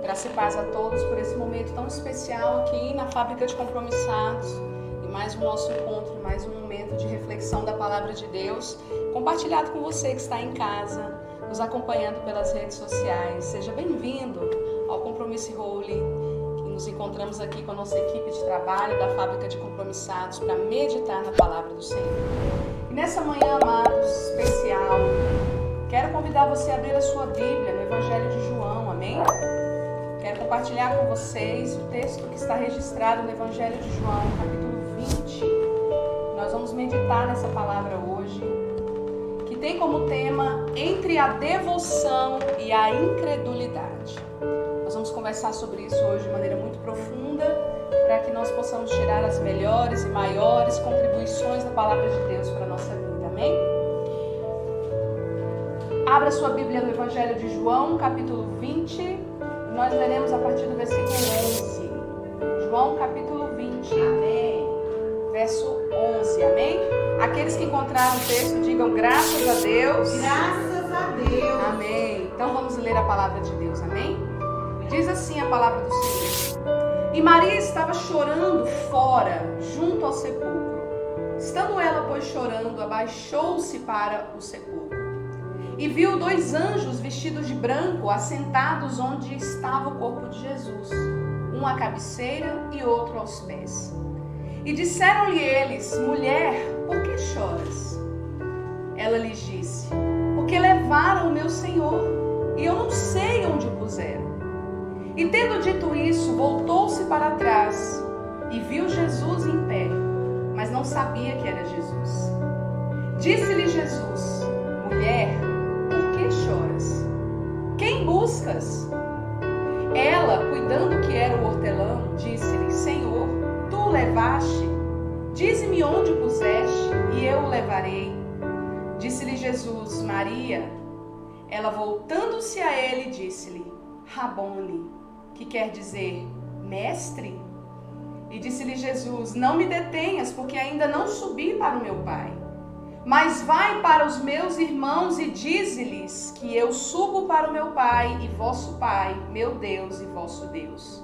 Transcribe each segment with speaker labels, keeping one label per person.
Speaker 1: Graça e paz a todos por esse momento tão especial aqui na Fábrica de Compromissados. E mais um nosso encontro, mais um momento de reflexão da Palavra de Deus, compartilhado com você que está em casa, nos acompanhando pelas redes sociais. Seja bem-vindo ao Compromisso Holy, que nos encontramos aqui com a nossa equipe de trabalho da Fábrica de Compromissados para meditar na Palavra do Senhor. E nessa manhã, amados, especial, quero convidar você a abrir a sua Bíblia no Evangelho de João, amém? Quero compartilhar com vocês o texto que está registrado no Evangelho de João, capítulo 20. Nós vamos meditar nessa palavra hoje, que tem como tema entre a devoção e a incredulidade. Nós vamos conversar sobre isso hoje de maneira muito profunda, para que nós possamos tirar as melhores e maiores contribuições da palavra de Deus para a nossa vida, amém? Abra sua Bíblia no Evangelho de João, capítulo 20. Nós leremos a partir do versículo 11. João capítulo 20, amém. Verso 11, amém? Aqueles que encontraram o texto, digam graças a Deus.
Speaker 2: Graças a Deus.
Speaker 1: Amém. Então vamos ler a palavra de Deus, amém? Diz assim a palavra do Senhor. E Maria estava chorando fora, junto ao sepulcro. Estando ela, pois, chorando, abaixou-se para o sepulcro. E viu dois anjos vestidos de branco, assentados onde estava o corpo de Jesus, um à cabeceira e outro aos pés. E disseram-lhe eles: mulher, por que choras? Ela lhes disse: porque levaram o meu Senhor, e eu não sei onde o puseram. E tendo dito isso, voltou-se para trás, e viu Jesus em pé, mas não sabia que era Jesus. Disse-lhe Jesus: mulher, choras? Quem buscas? Ela, cuidando que era o hortelão, disse-lhe: Senhor, tu o levaste? Dize-me onde o puseste, e eu o levarei. Disse-lhe Jesus: Maria. Ela, voltando-se a ele, disse-lhe: Rabone, que quer dizer mestre. E disse-lhe Jesus: Não me detenhas, porque ainda não subi para o meu Pai. Mas vai para os meus irmãos e dize-lhes que eu subo para o meu Pai e vosso Pai, meu Deus e vosso Deus.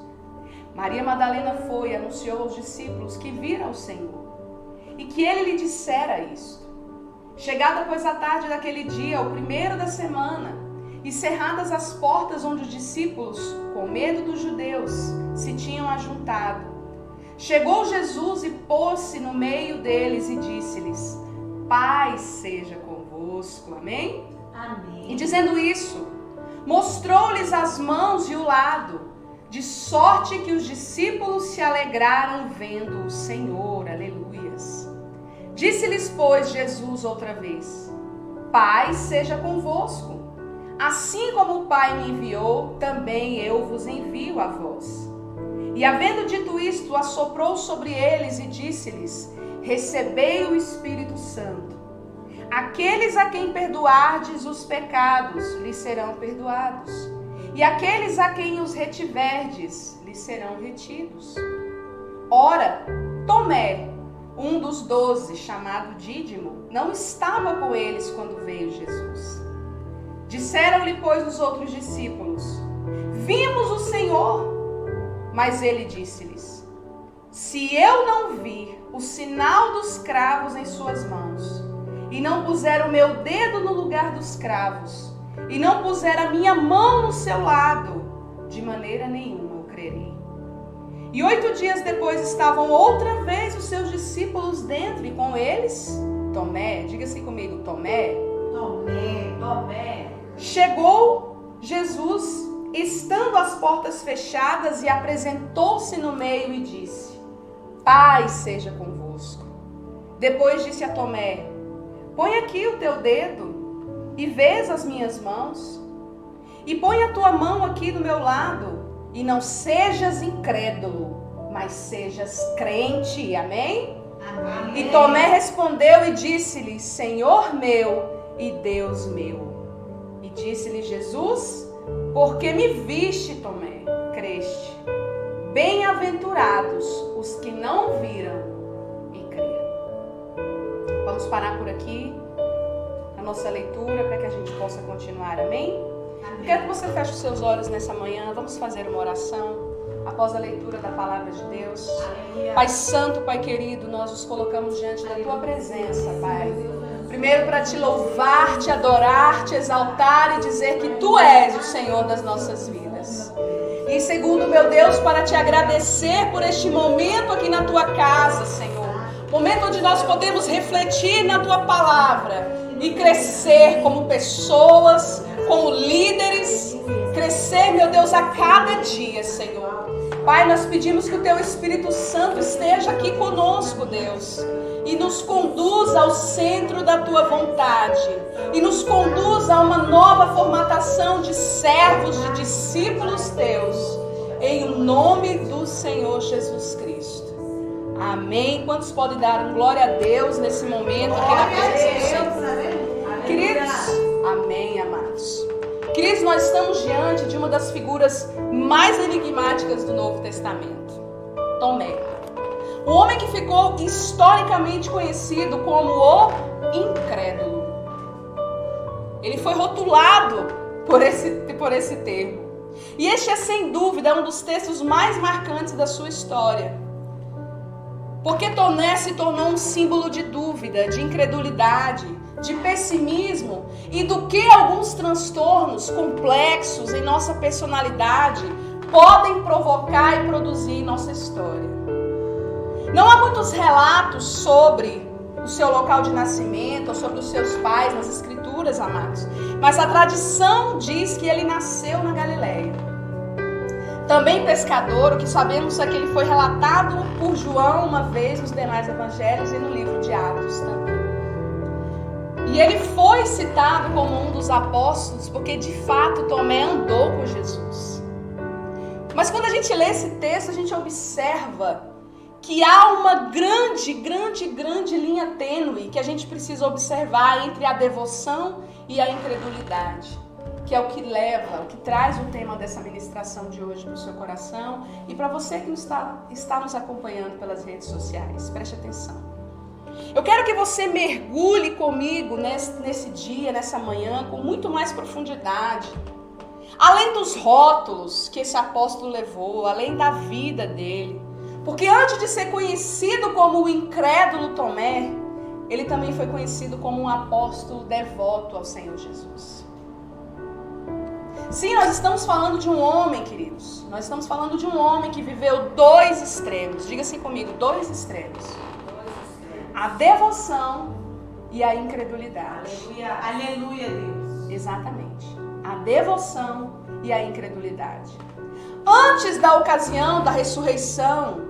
Speaker 1: Maria Madalena foi e anunciou aos discípulos que viram o Senhor e que ele lhe dissera isto. Chegada, pois, a tarde daquele dia, o primeiro da semana, e cerradas as portas onde os discípulos, com medo dos judeus, se tinham ajuntado, chegou Jesus e pôs-se no meio deles e disse-lhes: paz seja convosco, amém?
Speaker 2: Amém.
Speaker 1: E dizendo isso, mostrou-lhes as mãos e o lado, de sorte que os discípulos se alegraram vendo o Senhor, aleluias. Disse-lhes, pois, Jesus outra vez: paz seja convosco. Assim como o Pai me enviou, também eu vos envio a vós. E havendo dito isto, assoprou sobre eles e disse-lhes: recebei o Espírito Santo. Aqueles a quem perdoardes os pecados, lhes serão perdoados. E aqueles a quem os retiverdes, lhes serão retidos. Ora, Tomé, um dos 12, chamado Dídimo, não estava com eles quando veio Jesus. Disseram-lhe, pois, os outros discípulos: vimos o Senhor. Mas ele disse-lhes: se eu não vir o sinal dos cravos em suas mãos, e não puser o meu dedo no lugar dos cravos, e não puser a minha mão no seu lado, de maneira nenhuma eu crerei. E 8 dias depois estavam outra vez os seus discípulos dentro, e com eles Tomé. Diga assim comigo: Tomé.
Speaker 2: Tomé, Tomé.
Speaker 1: Chegou Jesus, estando as portas fechadas, e apresentou-se no meio e disse: paz seja convosco. Depois disse a Tomé: põe aqui o teu dedo e vês as minhas mãos, e põe a tua mão aqui do meu lado, e não sejas incrédulo, mas sejas crente, amém?
Speaker 2: Amém.
Speaker 1: E Tomé respondeu e disse-lhe: Senhor meu e Deus meu. E disse-lhe Jesus: porque me viste, Tomé, creste. Bem-aventurados os que não viram e creram. Vamos parar por aqui a nossa leitura para que a gente possa continuar, amém? Quero que você feche os seus olhos nessa manhã. Vamos fazer uma oração após a leitura da palavra de Deus. Pai Santo, Pai querido, nós nos colocamos diante da Tua presença, Pai. Primeiro para Te louvar, Te adorar, Te exaltar e dizer que Tu és o Senhor das nossas vidas. E segundo, meu Deus, para Te agradecer por este momento aqui na Tua casa, Senhor. Momento onde nós podemos refletir na Tua palavra e crescer como pessoas, como líderes. Crescer, meu Deus, a cada dia, Senhor. Pai, nós pedimos que o Teu Espírito Santo esteja aqui conosco, Deus. E nos conduza ao centro da Tua vontade. E nos conduza a uma nova formatação de servos, de discípulos Teus. Em nome do Senhor Jesus Cristo. Amém. Quantos podem dar um glória a Deus nesse momento aqui na presença do Senhor? Queridos, amém, amados. Queridos, nós estamos diante de uma das figuras mais enigmáticas do Novo Testamento. Tomé. Um homem que ficou historicamente conhecido como o incrédulo. Ele foi rotulado por esse termo. E este é, sem dúvida, um dos textos mais marcantes da sua história. Porque Tomé se tornou um símbolo de dúvida, de incredulidade, de pessimismo e do que alguns transtornos complexos em nossa personalidade podem provocar e produzir em nossa história. Não há muitos relatos sobre o seu local de nascimento ou sobre os seus pais nas escrituras, amados, mas a tradição diz que ele nasceu na Galileia. Também pescador, o que sabemos é que ele foi relatado por João uma vez nos demais evangelhos e no livro de Atos também. E ele foi citado como um dos apóstolos porque de fato Tomé andou com Jesus. Mas quando a gente lê esse texto, a gente observa que há uma grande linha tênue que a gente precisa observar entre a devoção e a incredulidade. Que é o que leva, o que traz o tema dessa ministração de hoje para o seu coração e para você que está nos acompanhando pelas redes sociais. Preste atenção. Eu quero que você mergulhe comigo nesse dia, nessa manhã, com muito mais profundidade. Além dos rótulos que esse apóstolo levou, além da vida dele. Porque antes de ser conhecido como o incrédulo Tomé, ele também foi conhecido como um apóstolo devoto ao Senhor Jesus. Sim, nós estamos falando de um homem, queridos. Nós estamos falando de um homem que viveu dois extremos. Diga assim comigo, dois extremos. A devoção e a incredulidade.
Speaker 2: Aleluia, aleluia, Deus.
Speaker 1: Exatamente. A devoção e a incredulidade. Antes da ocasião da ressurreição,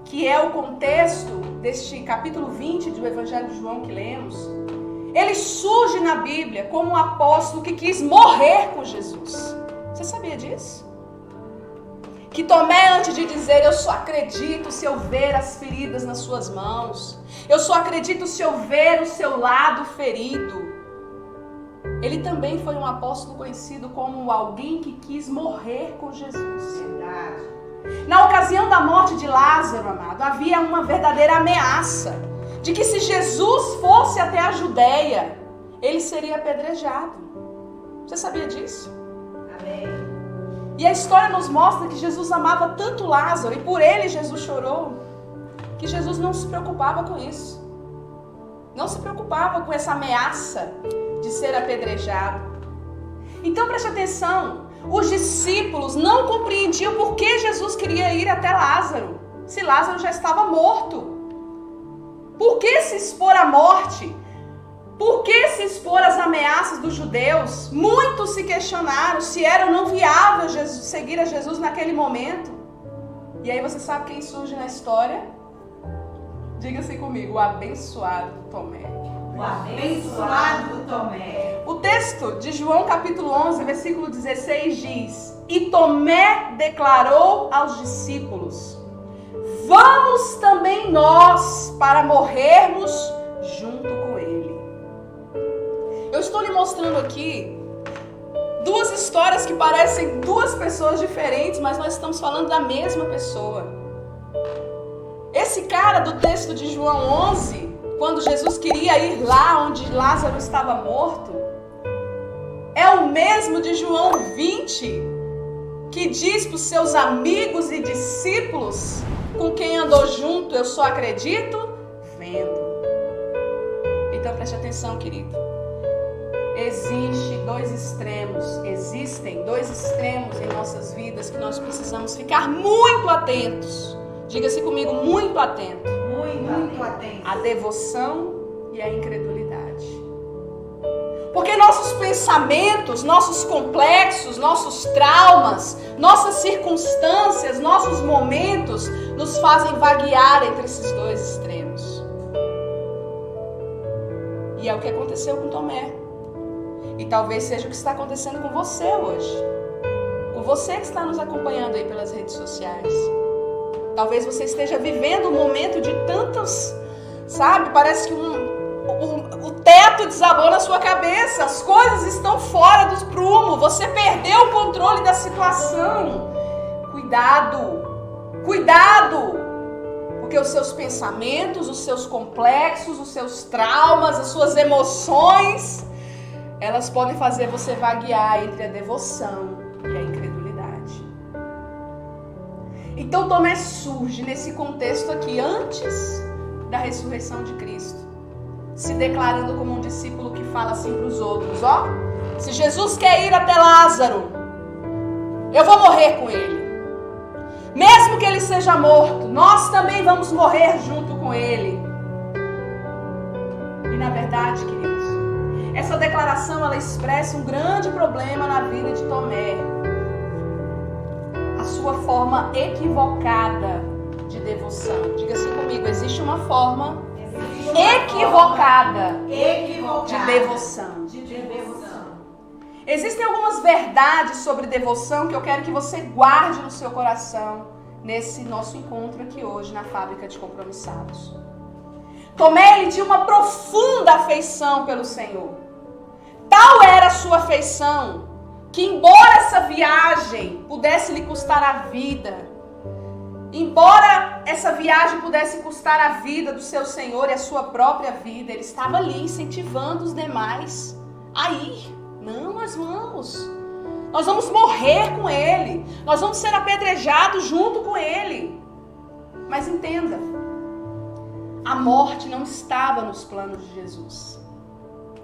Speaker 1: que é o contexto deste capítulo 20 do Evangelho de João que lemos, ele surge na Bíblia como um apóstolo que quis morrer com Jesus. Você sabia disso? Que Tomé, antes de dizer, eu só acredito se eu ver as feridas nas suas mãos, eu só acredito se eu ver o seu lado ferido, ele também foi um apóstolo conhecido como alguém que quis morrer com Jesus.
Speaker 2: Verdade.
Speaker 1: Na ocasião da morte de Lázaro, amado, havia uma verdadeira ameaça de que se Jesus fosse até a Judéia, ele seria apedrejado. Você sabia disso?
Speaker 2: Amém.
Speaker 1: E a história nos mostra que Jesus amava tanto Lázaro, e por ele Jesus chorou, que Jesus não se preocupava com isso. Não se preocupava com essa ameaça de ser apedrejado. Então preste atenção, os discípulos não compreendiam por que Jesus queria ir até Lázaro, se Lázaro já estava morto. Por que se expor à morte? Por que se expor às ameaças dos judeus? Muitos se questionaram se era ou não viável seguir a Jesus naquele momento. E aí você sabe quem surge na história? Diga-se comigo, o abençoado Tomé.
Speaker 2: O abençoado Tomé.
Speaker 1: O texto de João capítulo 11, versículo 16 diz: E Tomé declarou aos discípulos: Vamos também nós para morrermos junto com ele. Eu estou lhe mostrando aqui duas histórias que parecem duas pessoas diferentes, mas nós estamos falando da mesma pessoa. Esse cara do texto de João 11, quando Jesus queria ir lá onde Lázaro estava morto, é o mesmo de João 20, que diz para os seus amigos e discípulos, com quem andou junto, eu só acredito vendo. Então preste atenção, querido. Existem dois extremos em nossas vidas que nós precisamos ficar muito atentos. Diga-se comigo, muito atento.
Speaker 2: Muito atento.
Speaker 1: A devoção e a incredulidade. Porque nossos pensamentos, nossos complexos, nossos traumas, nossas circunstâncias, nossos momentos nos fazem vaguear entre esses dois extremos. E é o que aconteceu com Tomé. E talvez seja o que está acontecendo com você hoje. Com você que está nos acompanhando aí pelas redes sociais. Talvez você esteja vivendo um momento de tantos, sabe? Parece que o teto desabou na sua cabeça. As coisas estão fora do prumo. Você perdeu o controle da situação. Cuidado. Cuidado. Porque os seus pensamentos, os seus complexos, os seus traumas, as suas emoções, elas podem fazer você vaguear entre a devoção e a incredulidade. Então Tomé surge nesse contexto aqui, antes da ressurreição de Cristo, se declarando como um discípulo que fala assim para os outros, ó, se Jesus quer ir até Lázaro, eu vou morrer com ele. Mesmo que ele seja morto, nós também vamos morrer junto com ele. E na verdade, queridos, essa declaração, ela expressa um grande problema na vida de Tomé. A sua forma equivocada de devoção. Diga assim comigo, existe uma forma equivocada de devoção. Existem algumas verdades sobre devoção que eu quero que você guarde no seu coração nesse nosso encontro aqui hoje na Fábrica de Compromissados. Tomé, ele tinha uma profunda afeição pelo Senhor. Tal era a sua afeição que, embora essa viagem pudesse lhe custar a vida, embora essa viagem pudesse custar a vida do seu Senhor e a sua própria vida, ele estava ali incentivando os demais a ir. Não, nós vamos morrer com ele, nós vamos ser apedrejados junto com ele. Mas entenda, a morte não estava nos planos de Jesus.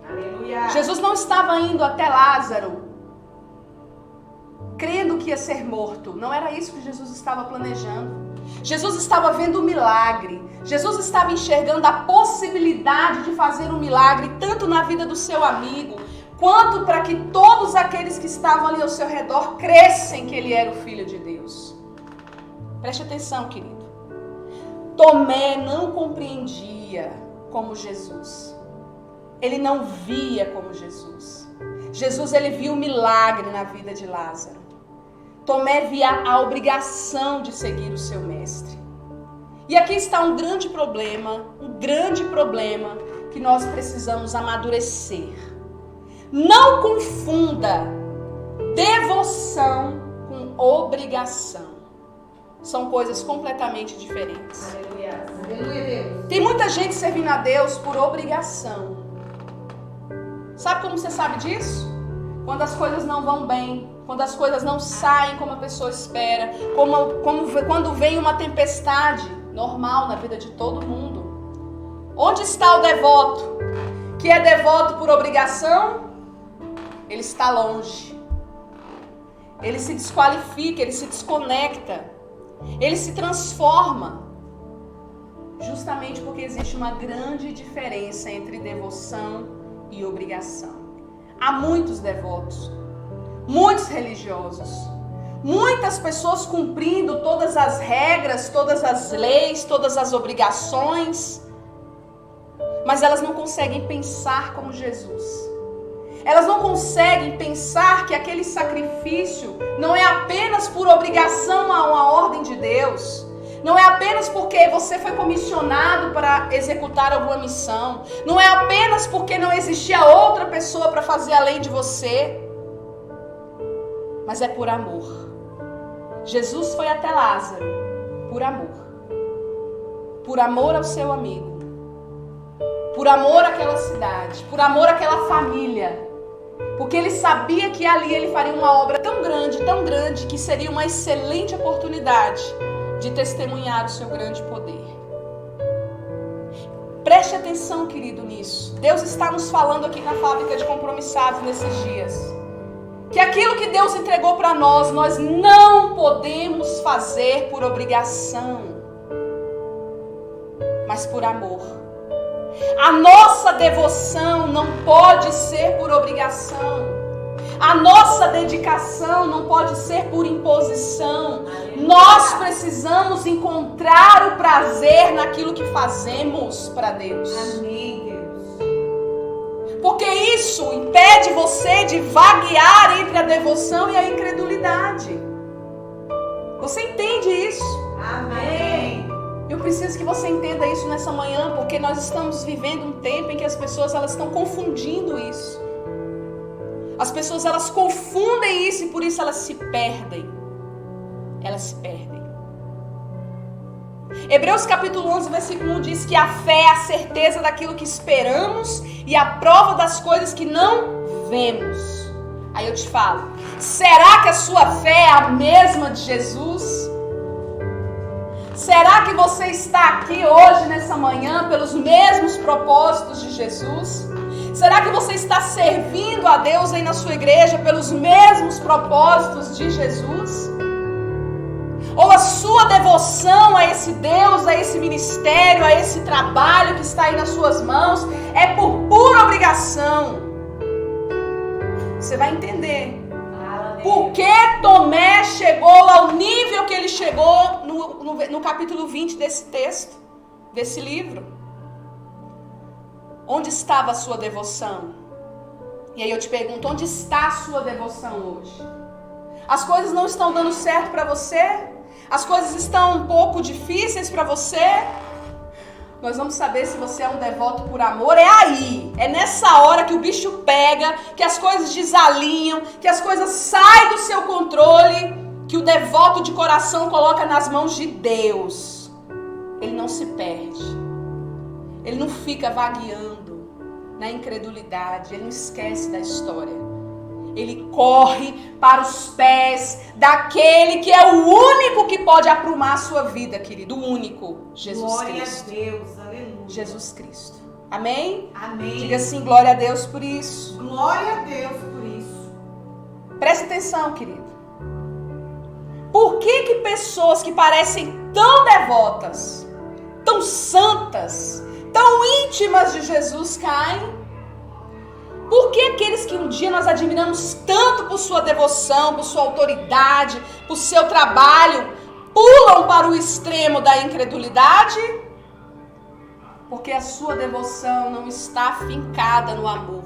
Speaker 2: Aleluia.
Speaker 1: Jesus não estava indo até Lázaro crendo que ia ser morto. Não era isso que Jesus estava planejando. Jesus estava vendo o milagre. Jesus estava enxergando a possibilidade de fazer um milagre tanto na vida do seu amigo, quanto para que todos aqueles que estavam ali ao seu redor crescem que ele era o Filho de Deus. Preste atenção, querido. Tomé não compreendia como Jesus. Ele não via como Jesus. Jesus, ele viu o milagre na vida de Lázaro. Tomé via a obrigação de seguir o seu mestre. E aqui está um grande problema que nós precisamos amadurecer. Não confunda devoção com obrigação. São coisas completamente diferentes.
Speaker 2: Aleluia. Aleluia, Deus.
Speaker 1: Tem muita gente servindo a Deus por obrigação. Sabe como você sabe disso? Quando as coisas não vão bem, quando as coisas não saem como a pessoa espera, quando vem uma tempestade normal na vida de todo mundo. Onde está o devoto? Que é devoto por obrigação? Ele está longe. Ele se desqualifica, ele se desconecta. Ele se transforma. Justamente porque existe uma grande diferença entre devoção e obrigação. Há muitos devotos, muitos religiosos, muitas pessoas cumprindo todas as regras, todas as leis, todas as obrigações, mas elas não conseguem pensar como Jesus. Elas não conseguem pensar que aquele sacrifício não é apenas por obrigação a uma ordem de Deus. Não é apenas porque você foi comissionado para executar alguma missão. Não é apenas porque não existia outra pessoa para fazer além de você. Mas é por amor. Jesus foi até Lázaro por amor. Por amor ao seu amigo. Por amor àquela cidade. Por amor àquela família. Porque ele sabia que ali ele faria uma obra tão grande, que seria uma excelente oportunidade de testemunhar o seu grande poder. Preste atenção, querido, nisso. Deus está nos falando aqui na fábrica de compromissados nesses dias. Que aquilo que Deus entregou para nós, nós não podemos fazer por obrigação, mas por amor. A nossa devoção não pode ser por obrigação. A nossa dedicação não pode ser por imposição. Nós precisamos encontrar o prazer naquilo que fazemos para Deus.
Speaker 2: Amém, Deus.
Speaker 1: Porque isso impede você de vaguear entre a devoção e a incredulidade. Você entende isso?
Speaker 2: Amém.
Speaker 1: Eu preciso que você entenda isso nessa manhã, porque nós estamos vivendo um tempo em que as pessoas elas estão confundindo isso. As pessoas elas confundem isso e por isso elas se perdem. Elas se perdem. Hebreus capítulo 11, versículo 1 diz que a fé é a certeza daquilo que esperamos e a prova das coisas que não vemos. Aí eu te falo, será que a sua fé é a mesma de Jesus? Será que você está aqui hoje, nessa manhã, pelos mesmos propósitos de Jesus? Será que você está servindo a Deus aí na sua igreja pelos mesmos propósitos de Jesus? Ou a sua devoção a esse Deus, a esse ministério, a esse trabalho que está aí nas suas mãos é por pura obrigação? Você vai entender. Por que Tomé chegou ao nível que ele chegou no capítulo 20 desse texto, desse livro? Onde estava a sua devoção? E aí eu te pergunto, onde está a sua devoção hoje? As coisas não estão dando certo para você? As coisas estão um pouco difíceis para você? Nós vamos saber se você é um devoto por amor. É aí, é nessa hora que o bicho pega, que as coisas desalinham, que as coisas saem do seu controle, que o devoto de coração coloca nas mãos de Deus. Ele não se perde. Ele não fica vagueando na incredulidade. Ele não esquece da história. Ele corre para os pés daquele que é o único que pode aprumar a sua vida, querido. O único, Jesus
Speaker 2: Glória
Speaker 1: Cristo.
Speaker 2: Glória a Deus, aleluia.
Speaker 1: Jesus Cristo. Amém?
Speaker 2: Amém.
Speaker 1: Diga assim, glória a Deus por isso.
Speaker 2: Glória a Deus por isso.
Speaker 1: Preste atenção, querido. Por que pessoas que parecem tão devotas, tão santas, tão íntimas de Jesus caem? Por que aqueles que um dia nós admiramos tanto por sua devoção, por sua autoridade, por seu trabalho, pulam para o extremo da incredulidade? Porque a sua devoção não está fincada no amor.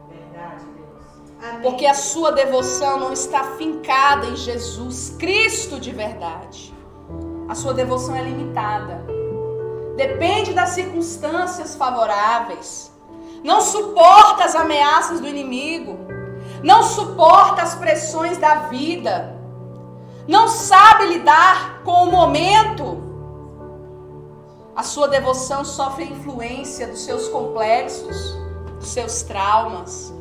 Speaker 2: Verdade, Deus. Amém.
Speaker 1: Porque a sua devoção não está fincada em Jesus Cristo de verdade. A sua devoção é limitada. Depende das circunstâncias favoráveis. Não suporta as ameaças do inimigo. Não suporta as pressões da vida. Não sabe lidar com o momento. A sua devoção sofre a influência dos seus complexos, dos seus traumas.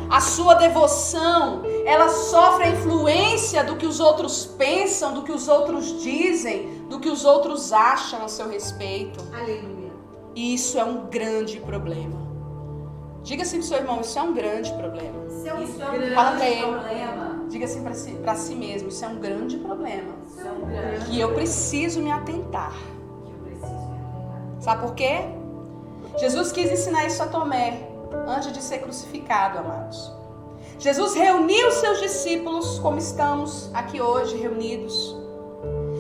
Speaker 1: A sua devoção, ela sofre a influência do que os outros pensam, do que os outros dizem, do que os outros acham a seu respeito.
Speaker 2: Aleluia.
Speaker 1: E isso é um grande problema. Diga assim pro seu irmão, isso é um grande problema.
Speaker 2: Isso é um
Speaker 3: grande
Speaker 1: Fala pra ele.
Speaker 3: problema.
Speaker 1: Diga assim pra si mesmo, isso é um grande problema.
Speaker 3: Isso é um grande
Speaker 1: Que eu preciso me atentar.
Speaker 3: que eu preciso me atentar.
Speaker 1: Sabe por quê? Jesus quis ensinar isso a Tomé antes de ser crucificado, amados. Jesus reuniu os seus discípulos, como estamos aqui hoje reunidos.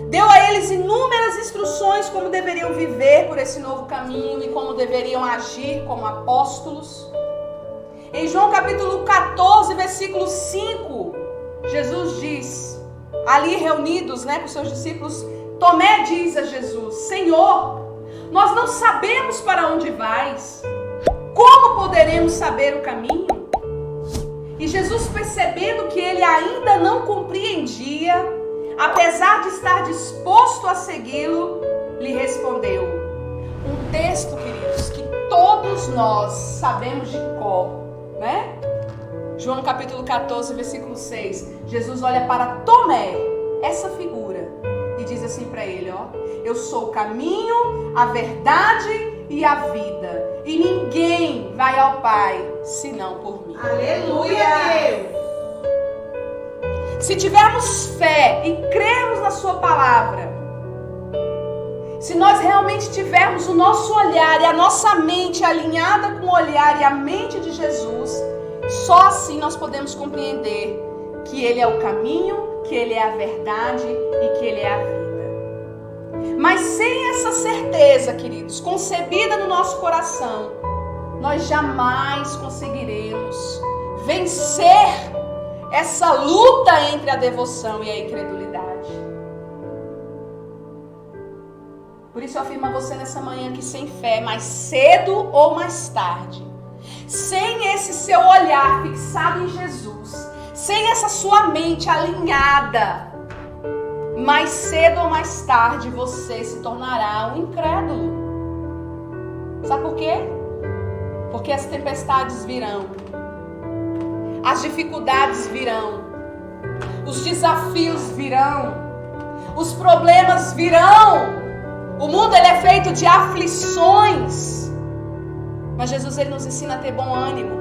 Speaker 1: Deu a eles inúmeras instruções como deveriam viver por esse novo caminho e como deveriam agir como apóstolos. Em João capítulo 14, versículo 5, Jesus diz, ali reunidos, com seus discípulos, Tomé diz a Jesus, Senhor, nós não sabemos para onde vais. Como poderemos saber o caminho? E Jesus, percebendo que ele ainda não compreendia, apesar de estar disposto a segui-lo, lhe respondeu. Um texto, queridos, que todos nós sabemos de cor, né? João capítulo 14, versículo 6. Jesus olha para Tomé, essa figura, e diz assim para ele, ó: eu sou o caminho, a verdade e a vida. E ninguém vai ao Pai senão por mim.
Speaker 2: Aleluia, Deus.
Speaker 1: Se tivermos fé e crermos na sua palavra, se nós realmente tivermos o nosso olhar e a nossa mente alinhada com o olhar e a mente de Jesus, só assim nós podemos compreender que Ele é o caminho, que Ele é a verdade e que Ele é a vida. Mas sem essa certeza, queridos, concebida no nosso coração, nós jamais conseguiremos vencer essa luta entre a devoção e a incredulidade. Por isso eu afirmo a você nessa manhã que sem fé, mais cedo ou mais tarde, sem esse seu olhar fixado em Jesus, sem essa sua mente alinhada, mais cedo ou mais tarde você se tornará um incrédulo. Sabe por quê? Porque as tempestades virão, as dificuldades virão, os desafios virão, os problemas virão. O mundo ele é feito de aflições, mas Jesus ele nos ensina a ter bom ânimo.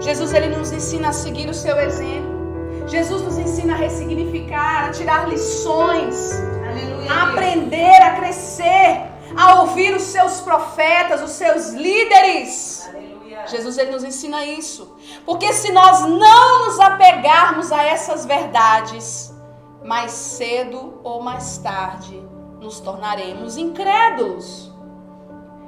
Speaker 1: Jesus ele nos ensina a seguir o seu exemplo. Jesus nos ensina a ressignificar, a tirar lições,
Speaker 2: Aleluia,
Speaker 1: a aprender, a crescer, a ouvir os seus profetas, os seus líderes.
Speaker 3: Aleluia.
Speaker 1: Jesus ele nos ensina isso. Porque se nós não nos apegarmos a essas verdades, mais cedo ou mais tarde nos tornaremos incrédulos.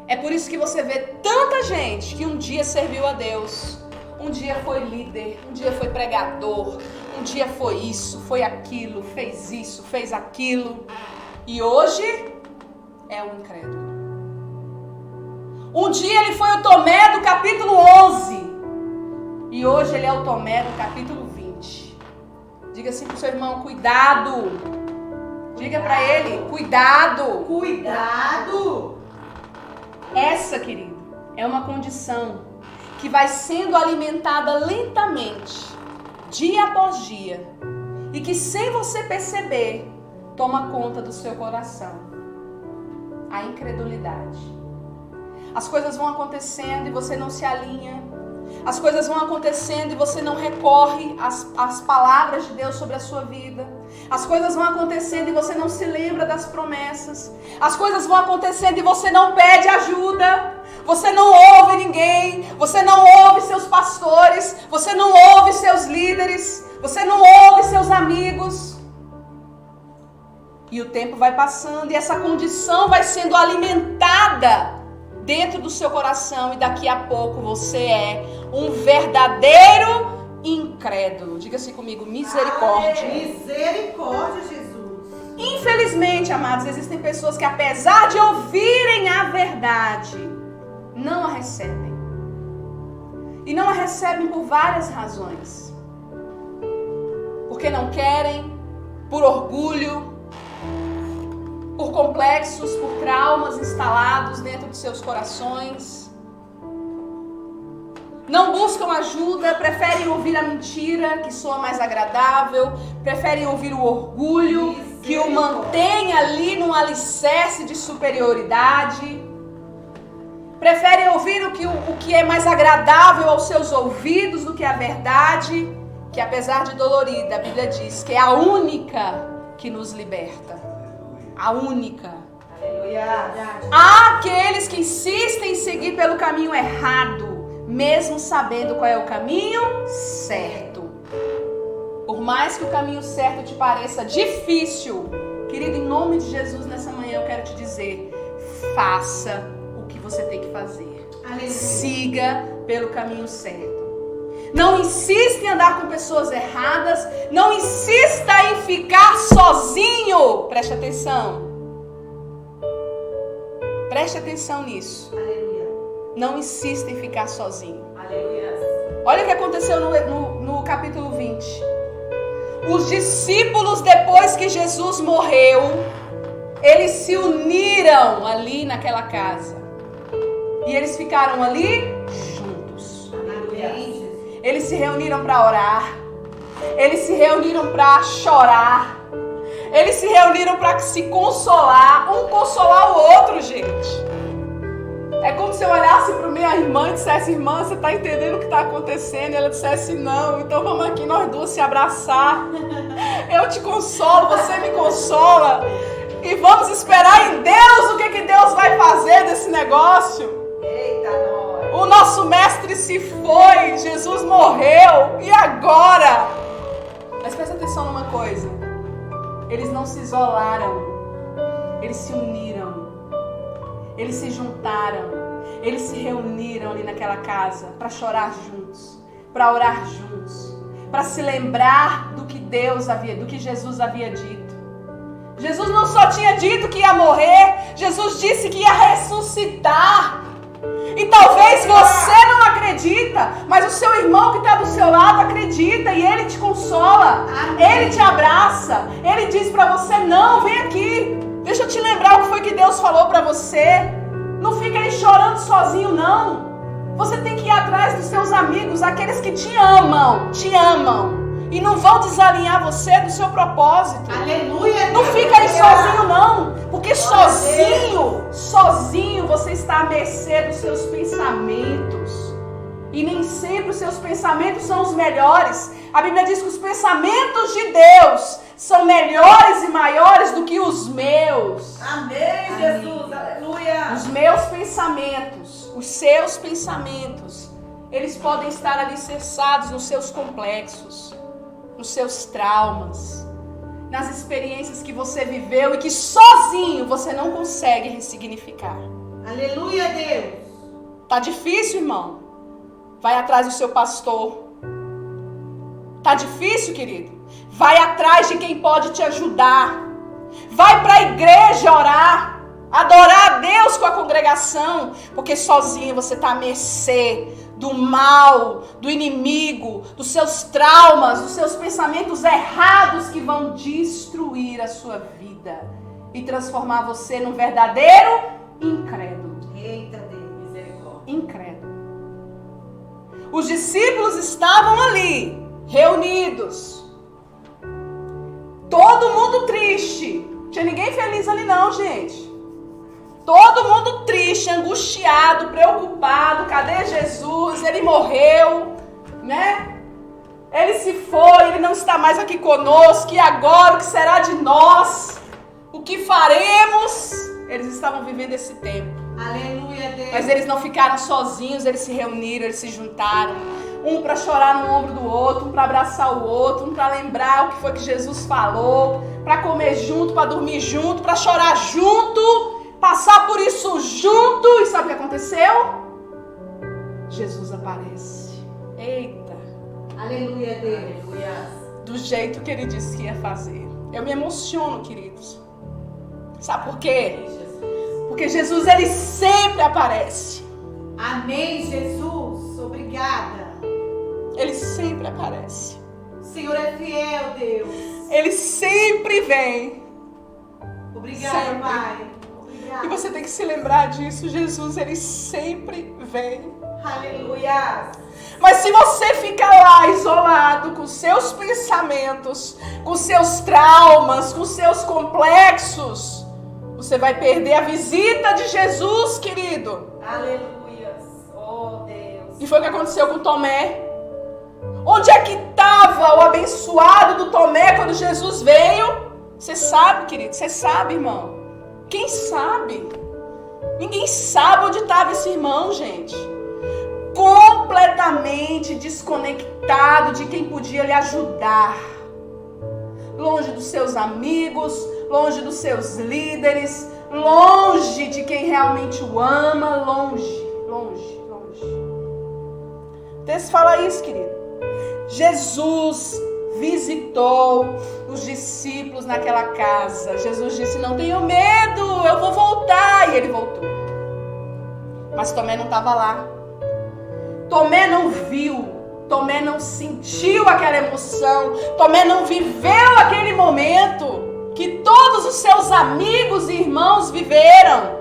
Speaker 1: É por isso que você vê tanta gente que um dia serviu a Deus, um dia foi líder, um dia foi pregador, um dia foi isso, foi aquilo, fez isso, fez aquilo, e hoje é um incrédulo. Um dia ele foi o Tomé do capítulo 11 e hoje ele é o Tomé do capítulo 20. Diga assim para o seu irmão: cuidado. Diga para ele: cuidado.
Speaker 2: Cuidado.
Speaker 1: Essa, querido, é uma condição que vai sendo alimentada lentamente, dia após dia, e que sem você perceber, toma conta do seu coração. A incredulidade. As coisas vão acontecendo e você não se alinha. As coisas vão acontecendo e você não recorre às palavras de Deus sobre a sua vida. As coisas vão acontecendo e você não se lembra das promessas. As coisas vão acontecendo e você não pede ajuda. Você não ouve ninguém. Você não ouve seus pastores. Você não ouve seus líderes. Você não ouve seus amigos. E o tempo vai passando e essa condição vai sendo alimentada dentro do seu coração, e daqui a pouco você é um verdadeiro incrédulo. Diga assim comigo: misericórdia.
Speaker 2: Misericórdia, Jesus.
Speaker 1: Infelizmente, amados, existem pessoas que, apesar de ouvirem a verdade, não a recebem. E não a recebem por várias razões. Porque não querem, por orgulho, por complexos, por traumas instalados dentro dos seus corações. Não buscam ajuda, preferem ouvir a mentira, que soa mais agradável, preferem ouvir o orgulho, que o mantém ali num alicerce de superioridade. Preferem ouvir o que é mais agradável aos seus ouvidos do que a verdade, que apesar de dolorida, a Bíblia diz que é a única que nos liberta. A única.
Speaker 2: Aleluia.
Speaker 1: Há aqueles que insistem em seguir pelo caminho errado, mesmo sabendo qual é o caminho certo. Por mais que o caminho certo te pareça difícil, querido, em nome de Jesus, nessa manhã eu quero te dizer: faça o que você tem que fazer.
Speaker 2: Aleluia.
Speaker 1: Siga pelo caminho certo. Não insista em andar com pessoas erradas. Não insista em ficar sozinho. Preste atenção. Preste atenção nisso.
Speaker 2: Aleluia.
Speaker 1: Não insista em ficar sozinho.
Speaker 3: Aleluia.
Speaker 1: Olha o que aconteceu no capítulo 20. Os discípulos, depois que Jesus morreu, eles se uniram ali naquela casa. E eles ficaram ali juntos.
Speaker 2: Amém, Jesus.
Speaker 1: Eles se reuniram para orar. Eles se reuniram para chorar. Eles se reuniram para se consolar. Um consolar o outro, gente. É como se eu olhasse para minha irmã e dissesse: irmã, você está entendendo o que está acontecendo? E ela dissesse: não, então vamos aqui nós duas se abraçar. Eu te consolo, você me consola. E vamos esperar em Deus o que Deus vai fazer desse negócio.
Speaker 2: Eita, nós.
Speaker 1: O nosso mestre se foi, Jesus morreu, e agora? Mas presta atenção numa coisa: eles não se isolaram, eles se uniram. Eles se juntaram, eles se reuniram ali naquela casa para chorar juntos, para orar juntos, para se lembrar do que Jesus havia dito. Jesus não só tinha dito que ia morrer, Jesus disse que ia ressuscitar. E talvez você não acredita, mas o seu irmão que está do seu lado acredita e ele te consola, ele te abraça, ele diz para você: não, vem aqui. Deixa eu te lembrar o que foi que Deus falou para você. Não fica aí chorando sozinho, não. Você tem que ir atrás dos seus amigos, aqueles que te amam. E não vão desalinhar você do seu propósito.
Speaker 2: Aleluia.
Speaker 1: Não fica aí sozinho, não. Porque sozinho você está à mercê dos seus pensamentos. E nem sempre os seus pensamentos são os melhores. A Bíblia diz que os pensamentos de Deus são melhores e maiores do que os meus.
Speaker 2: Amém, Jesus. Aleluia.
Speaker 1: Os meus pensamentos, os seus pensamentos, eles podem estar alicerçados nos seus complexos, nos seus traumas, nas experiências que você viveu e que sozinho você não consegue ressignificar.
Speaker 2: Aleluia, Deus.
Speaker 1: Tá difícil, irmão? Vai atrás do seu pastor. Tá difícil, querido? Vai atrás de quem pode te ajudar. Vai para a igreja orar, adorar a Deus com a congregação, porque sozinho você está à mercê do mal, do inimigo, dos seus traumas, dos seus pensamentos errados que vão destruir a sua vida e transformar você num verdadeiro incrédulo.
Speaker 2: Eita, Deus, misericórdia.
Speaker 1: Incrédulo. Os discípulos estavam ali, reunidos. Todo mundo triste. Não tinha ninguém feliz ali não, gente. Todo mundo triste, angustiado, preocupado. Cadê Jesus? Ele morreu, né? Ele se foi, ele não está mais aqui conosco. E agora, o que será de nós? O que faremos? Eles estavam vivendo esse tempo.
Speaker 2: Aleluia, Deus.
Speaker 1: Mas eles não ficaram sozinhos, eles se reuniram, eles se juntaram. Um para chorar no ombro do outro, um para abraçar o outro, um para lembrar o que foi que Jesus falou, para comer junto, para dormir junto, para chorar junto, passar por isso junto. E sabe o que aconteceu? Jesus aparece. Eita.
Speaker 2: Aleluia, Deus.
Speaker 3: Aleluia.
Speaker 1: Do jeito que ele disse que ia fazer. Eu me emociono, queridos. Sabe por quê? Porque Jesus, ele sempre aparece.
Speaker 2: Amém, Jesus. Obrigada.
Speaker 1: Ele sempre aparece.
Speaker 2: O Senhor é fiel, Deus.
Speaker 1: Ele sempre vem.
Speaker 2: Obrigada,
Speaker 1: Sempre.
Speaker 2: Pai. Obrigada.
Speaker 1: E você tem que se lembrar disso. Jesus, ele sempre vem.
Speaker 2: Aleluia.
Speaker 1: Mas se você ficar lá isolado com seus pensamentos, com seus traumas, com seus complexos, você vai perder a visita de Jesus, querido.
Speaker 2: Aleluia. Oh, Deus.
Speaker 1: E foi o que aconteceu com Tomé. Onde é que estava o abençoado do Tomé quando Jesus veio? Você sabe, querido? Você sabe, irmão? Quem sabe? Ninguém sabe onde estava esse irmão, gente. Completamente desconectado de quem podia lhe ajudar. Longe dos seus amigos, longe dos seus líderes, longe de quem realmente o ama, longe. O texto fala isso, querido. Jesus visitou os discípulos naquela casa. Jesus disse: não tenham medo, eu vou voltar. E ele voltou. Mas Tomé não estava lá. Tomé não viu. Tomé não sentiu aquela emoção. Tomé não viveu aquele momento que todos os seus amigos e irmãos viveram.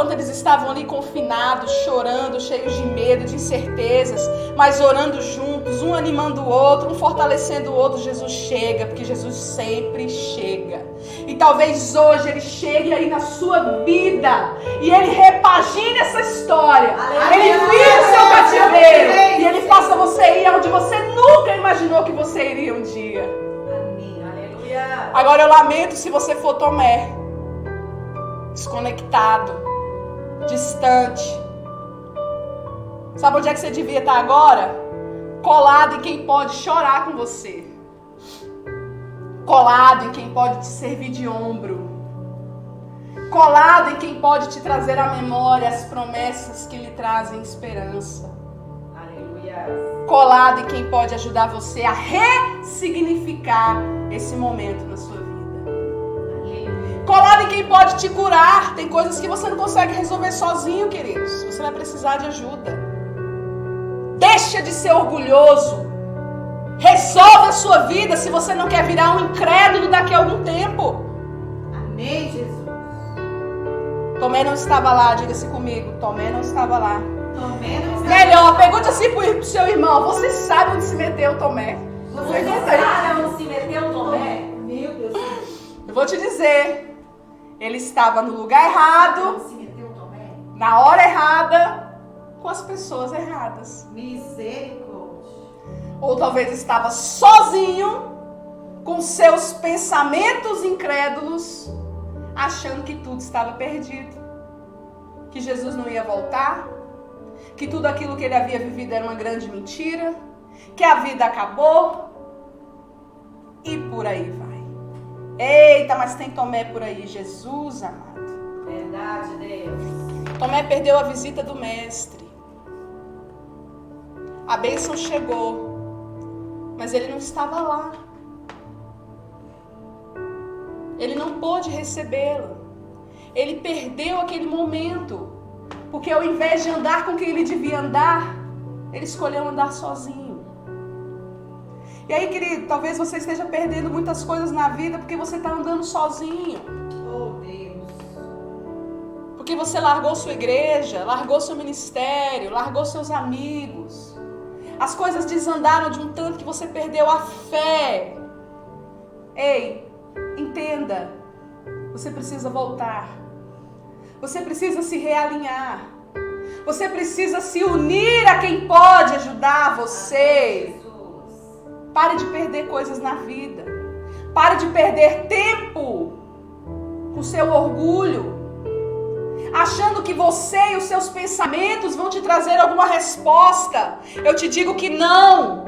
Speaker 1: enquanto eles estavam ali confinados, chorando, cheios de medo, de incertezas, mas orando juntos, um animando o outro, um fortalecendo o outro, Jesus chega, porque Jesus sempre chega. E talvez hoje ele chegue aí na sua vida e ele repagine essa história. Ele vire o seu cativeiro e ele faça você ir onde você nunca imaginou que você iria um dia.
Speaker 2: Amém. Aleluia.
Speaker 1: Agora eu lamento se você for Tomé, desconectado, distante. Sabe onde é que você devia estar agora? Colado em quem pode chorar com você. Colado em quem pode te servir de ombro. Colado em quem pode te trazer à memória as promessas que lhe trazem esperança.
Speaker 2: Aleluia.
Speaker 1: Colado em quem pode ajudar você a ressignificar esse momento na sua vida. Colado em quem pode te curar. Tem coisas que você não consegue resolver sozinho, queridos. Você vai precisar de ajuda. Deixa de ser orgulhoso. Resolve a sua vida se você não quer virar um incrédulo daqui a algum tempo.
Speaker 2: Amém, Jesus.
Speaker 1: Tomé não estava lá, diga-se comigo. Tomé não estava lá.
Speaker 2: Tomé não está.
Speaker 1: Melhor, pergunte assim pro seu irmão. Você sabe onde se meteu Tomé?
Speaker 3: Você
Speaker 1: Pergunta aí.
Speaker 3: sabe onde se meteu Tomé?
Speaker 2: Meu Deus.
Speaker 1: Eu vou te dizer. Ele estava no lugar errado,
Speaker 3: Onde se meteu Tomé?
Speaker 1: na hora errada, com as pessoas erradas.
Speaker 2: Misericórdia.
Speaker 1: Ou talvez estava sozinho, com seus pensamentos incrédulos, achando que tudo estava perdido. Que Jesus não ia voltar, que tudo aquilo que ele havia vivido era uma grande mentira, que a vida acabou, e por aí vai. Eita, mas tem Tomé por aí, Jesus amado.
Speaker 2: Verdade, Deus.
Speaker 1: Tomé perdeu a visita do mestre. A bênção chegou, mas ele não estava lá. Ele não pôde recebê-la. Ele perdeu aquele momento, porque ao invés de andar com quem ele devia andar, ele escolheu andar sozinho. E aí, querido, talvez você esteja perdendo muitas coisas na vida porque você está andando sozinho.
Speaker 2: Oh, Deus.
Speaker 1: Porque você largou sua igreja, largou seu ministério, largou seus amigos. As coisas desandaram de um tanto que você perdeu a fé. Ei, entenda. Você precisa voltar. Você precisa se realinhar. Você precisa se unir a quem pode ajudar você. Pare de perder coisas na vida. Pare de perder tempo com seu orgulho, achando que você e os seus pensamentos vão te trazer alguma resposta. Eu te digo que não.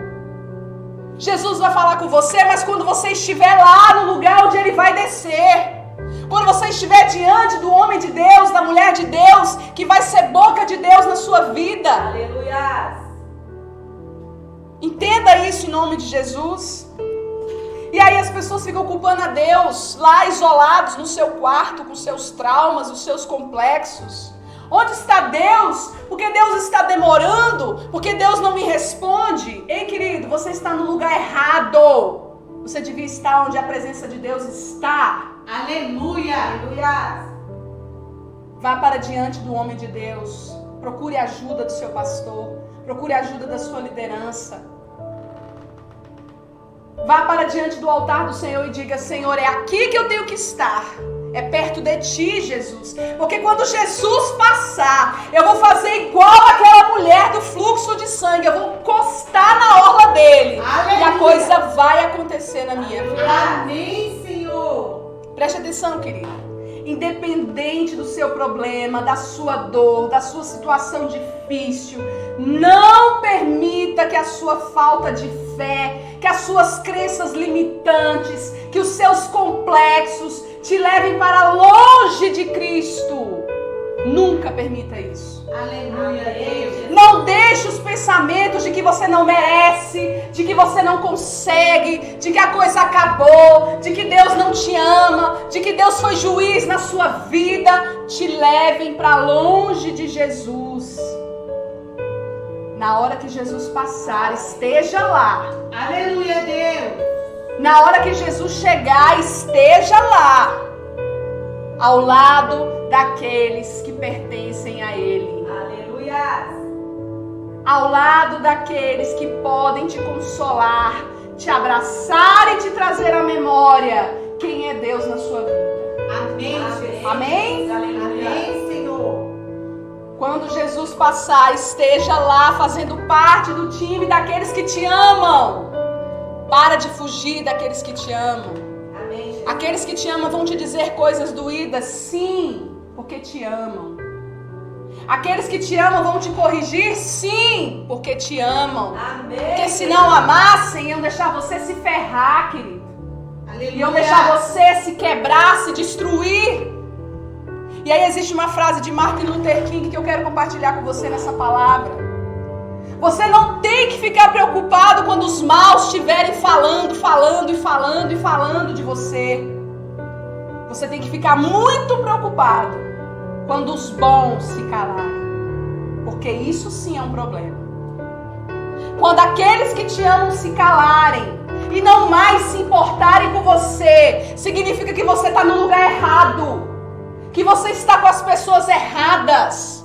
Speaker 1: Jesus vai falar com você, mas quando você estiver lá no lugar onde ele vai descer, quando você estiver diante do homem de Deus, da mulher de Deus, que vai ser boca de Deus na sua vida.
Speaker 2: Aleluia.
Speaker 1: Entenda isso em nome de Jesus. E aí as pessoas ficam culpando a Deus, lá isolados no seu quarto, com seus traumas, os seus complexos. Onde está Deus? Porque Deus está demorando? Porque Deus não me responde? Ei, querido, você está no lugar errado. Você devia estar onde a presença de Deus está.
Speaker 2: Aleluia. Aleluia.
Speaker 1: Vá para diante do homem de Deus. Procure a ajuda do seu pastor. Procure a ajuda da sua liderança. Vá para diante do altar do Senhor e diga: Senhor, é aqui que eu tenho que estar. É perto de ti, Jesus. Porque quando Jesus passar, eu vou fazer igual aquela mulher do fluxo de sangue. Eu vou encostar na orla dele.
Speaker 2: Aleluia.
Speaker 1: E a coisa vai acontecer na minha vida.
Speaker 2: Amém, Senhor.
Speaker 1: Preste atenção, querido. Independente do seu problema, da sua dor, da sua situação difícil, não permita que a sua falta de fé, que as suas crenças limitantes, que os seus complexos te levem para longe de Cristo. Nunca permita isso.
Speaker 2: Aleluia, Deus.
Speaker 1: Não deixe os pensamentos de que você não merece, de que você não consegue, de que a coisa acabou, de que Deus não te ama, de que Deus foi juiz na sua vida, te levem para longe de Jesus. Na hora que Jesus passar, esteja lá.
Speaker 2: Aleluia, Deus.
Speaker 1: Na hora que Jesus chegar, esteja lá. ao lado daqueles que pertencem a Ele.
Speaker 2: Aleluia.
Speaker 1: Ao lado daqueles que podem te consolar, te abraçar e te trazer à memória quem é Deus na sua vida.
Speaker 2: Amém, Jesus.
Speaker 1: Amém?
Speaker 2: Amém, Senhor.
Speaker 1: Quando Jesus passar, esteja lá fazendo parte do time daqueles que te amam. Para de fugir daqueles que te amam.
Speaker 2: Amém, Jesus.
Speaker 1: Aqueles que te amam vão te dizer coisas doídas, sim, porque te amam. Aqueles que te amam vão te corrigir, sim, porque te amam.
Speaker 2: Amém.
Speaker 1: Porque se não amassem, iam deixar você se ferrar, querido.
Speaker 2: Aleluia.
Speaker 1: Iam deixar você se quebrar, se destruir. E aí existe uma frase de Martin Luther King que eu quero compartilhar com você nessa palavra. Você não tem que ficar preocupado quando os maus estiverem falando de você. Você tem que ficar muito preocupado quando os bons se calarem. Porque isso sim é um problema. Quando aqueles que te amam se calarem e não mais se importarem com você, significa que você está no lugar errado. Que você está com as pessoas erradas.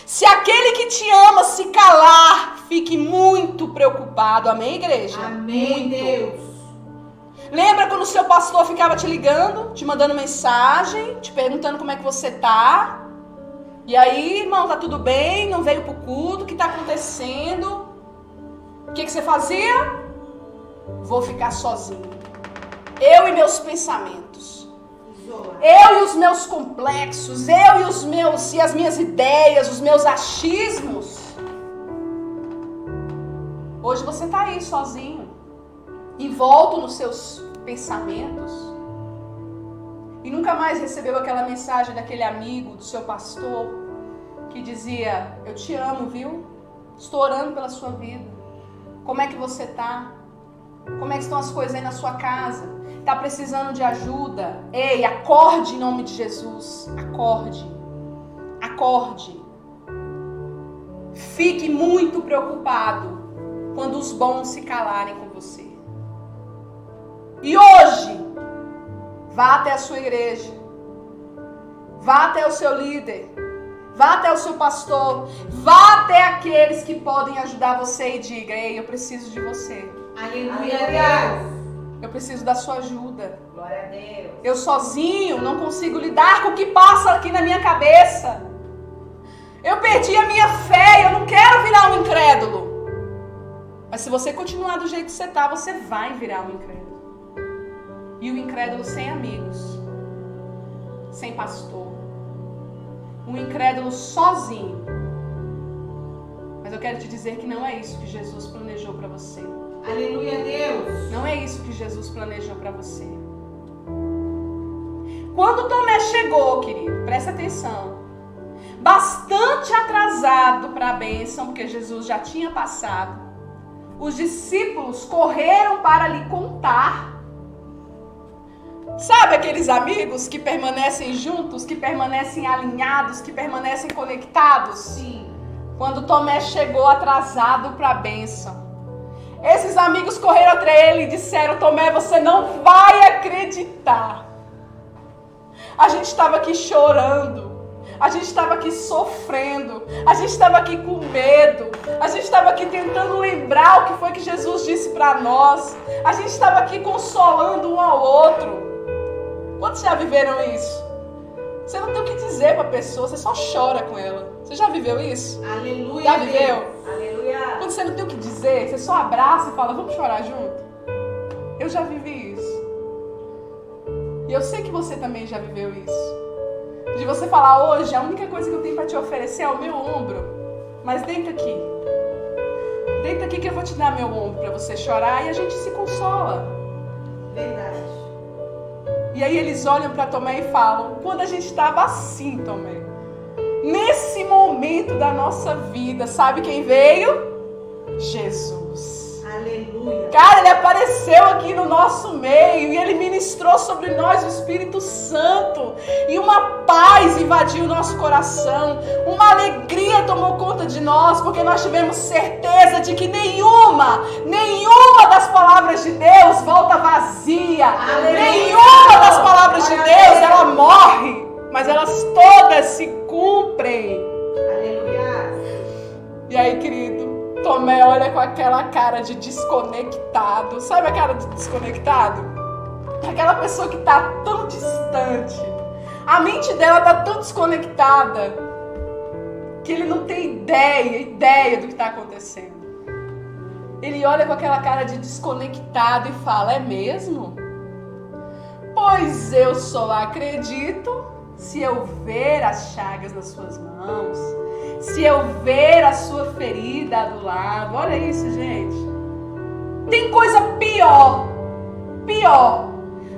Speaker 1: Se aquele que te ama se calar, fique muito preocupado. Amém, igreja?
Speaker 2: Amém,
Speaker 1: muito.
Speaker 2: Deus.
Speaker 1: Lembra quando o seu pastor ficava te ligando, te mandando mensagem, te perguntando como é que você tá? E aí, irmão, tá tudo bem? Não veio pro culto? O que tá acontecendo? O que você fazia? Vou ficar sozinho. Eu e meus pensamentos. Eu e os meus complexos. Eu e os meus e as minhas ideias, os meus achismos. Hoje você tá aí sozinho, envolto nos seus pensamentos, e nunca mais recebeu aquela mensagem daquele amigo, do seu pastor, que dizia: eu te amo, viu? Estou orando pela sua vida. Como é que você tá? Como é que estão as coisas aí na sua casa? Tá precisando de ajuda? Ei, acorde em nome de Jesus. Acorde. Acorde. Fique muito preocupado quando os bons se calarem com você. E hoje, vá até a sua igreja, vá até o seu líder, vá até o seu pastor, vá até aqueles que podem ajudar você e diga: ei, eu preciso de você.
Speaker 2: Aleluia, Deus.
Speaker 1: Eu preciso da sua ajuda.
Speaker 2: Glória a Deus.
Speaker 1: Eu sozinho não consigo lidar com o que passa aqui na minha cabeça. Eu perdi a minha fé, eu não quero virar um incrédulo. Mas se você continuar do jeito que você está, você vai virar um incrédulo. E o incrédulo sem amigos, sem pastor. Um incrédulo sozinho. Mas eu quero te dizer que não é isso que Jesus planejou para você.
Speaker 2: Aleluia, Deus.
Speaker 1: Não é isso que Jesus planejou para você. Quando Tomé chegou, querido, presta atenção, bastante atrasado para a bênção, porque Jesus já tinha passado, os discípulos correram para lhe contar. Sabe aqueles amigos que permanecem juntos, que permanecem alinhados, que permanecem conectados?
Speaker 2: Sim.
Speaker 1: Quando Tomé chegou atrasado para a bênção, esses amigos correram até ele e disseram: Tomé, você não vai acreditar. A gente estava aqui chorando. A gente estava aqui sofrendo. A gente estava aqui com medo. A gente estava aqui tentando lembrar o que foi que Jesus disse para nós. A gente estava aqui consolando um ao outro. Quantos já viveram isso? Você não tem o que dizer para a pessoa, você só chora com ela. Você já viveu isso?
Speaker 2: Aleluia,
Speaker 1: Já viveu?
Speaker 2: Deus. Aleluia.
Speaker 1: Quando você não tem o que dizer, você só abraça e fala: vamos chorar junto? Eu já vivi isso. E eu sei que você também já viveu isso. De você falar: hoje a única coisa que eu tenho para te oferecer é o meu ombro. Mas deita aqui. Deita aqui que eu vou te dar meu ombro para você chorar e a gente se consola.
Speaker 2: Verdade.
Speaker 1: E aí eles olham para Tomé e falam: quando a gente estava assim, Tomé, nesse momento da nossa vida, sabe quem veio? Jesus.
Speaker 2: Aleluia.
Speaker 1: Cara, ele apareceu aqui no nosso meio e ele ministrou sobre nós o Espírito Santo. E uma paz invadiu o nosso coração. Uma alegria tomou conta de nós, porque nós tivemos certeza de que nenhuma das palavras de Deus volta vazia.
Speaker 2: Aleluia.
Speaker 1: Nenhuma das palavras de Deus, ela morre, mas elas todas se cumprem.
Speaker 2: Aleluia.
Speaker 1: E aí, querido, Tomé olha com aquela cara de desconectado. Sabe a cara de desconectado? Aquela pessoa que está tão distante. A mente dela está tão desconectada que ele não tem ideia do que está acontecendo. Ele olha com aquela cara de desconectado e fala: é mesmo? Pois eu só acredito se eu ver as chagas nas suas mãos, se eu ver a sua ferida do lado. Olha isso, gente. Tem coisa pior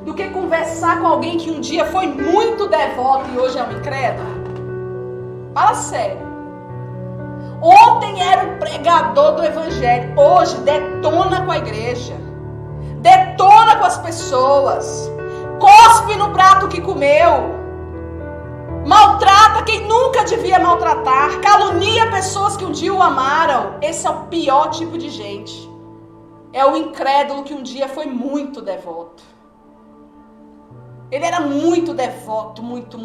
Speaker 1: do que conversar com alguém que um dia foi muito devoto e hoje é um incrédulo? Fala sério. Ontem era o pregador do evangelho, hoje detona com a igreja, detona com as pessoas, cospe no prato que comeu, maltrata quem nunca devia maltratar, calunia pessoas que um dia o amaram. Esse é o pior tipo de gente. É o incrédulo que um dia foi muito devoto. Ele era muito devoto, muito.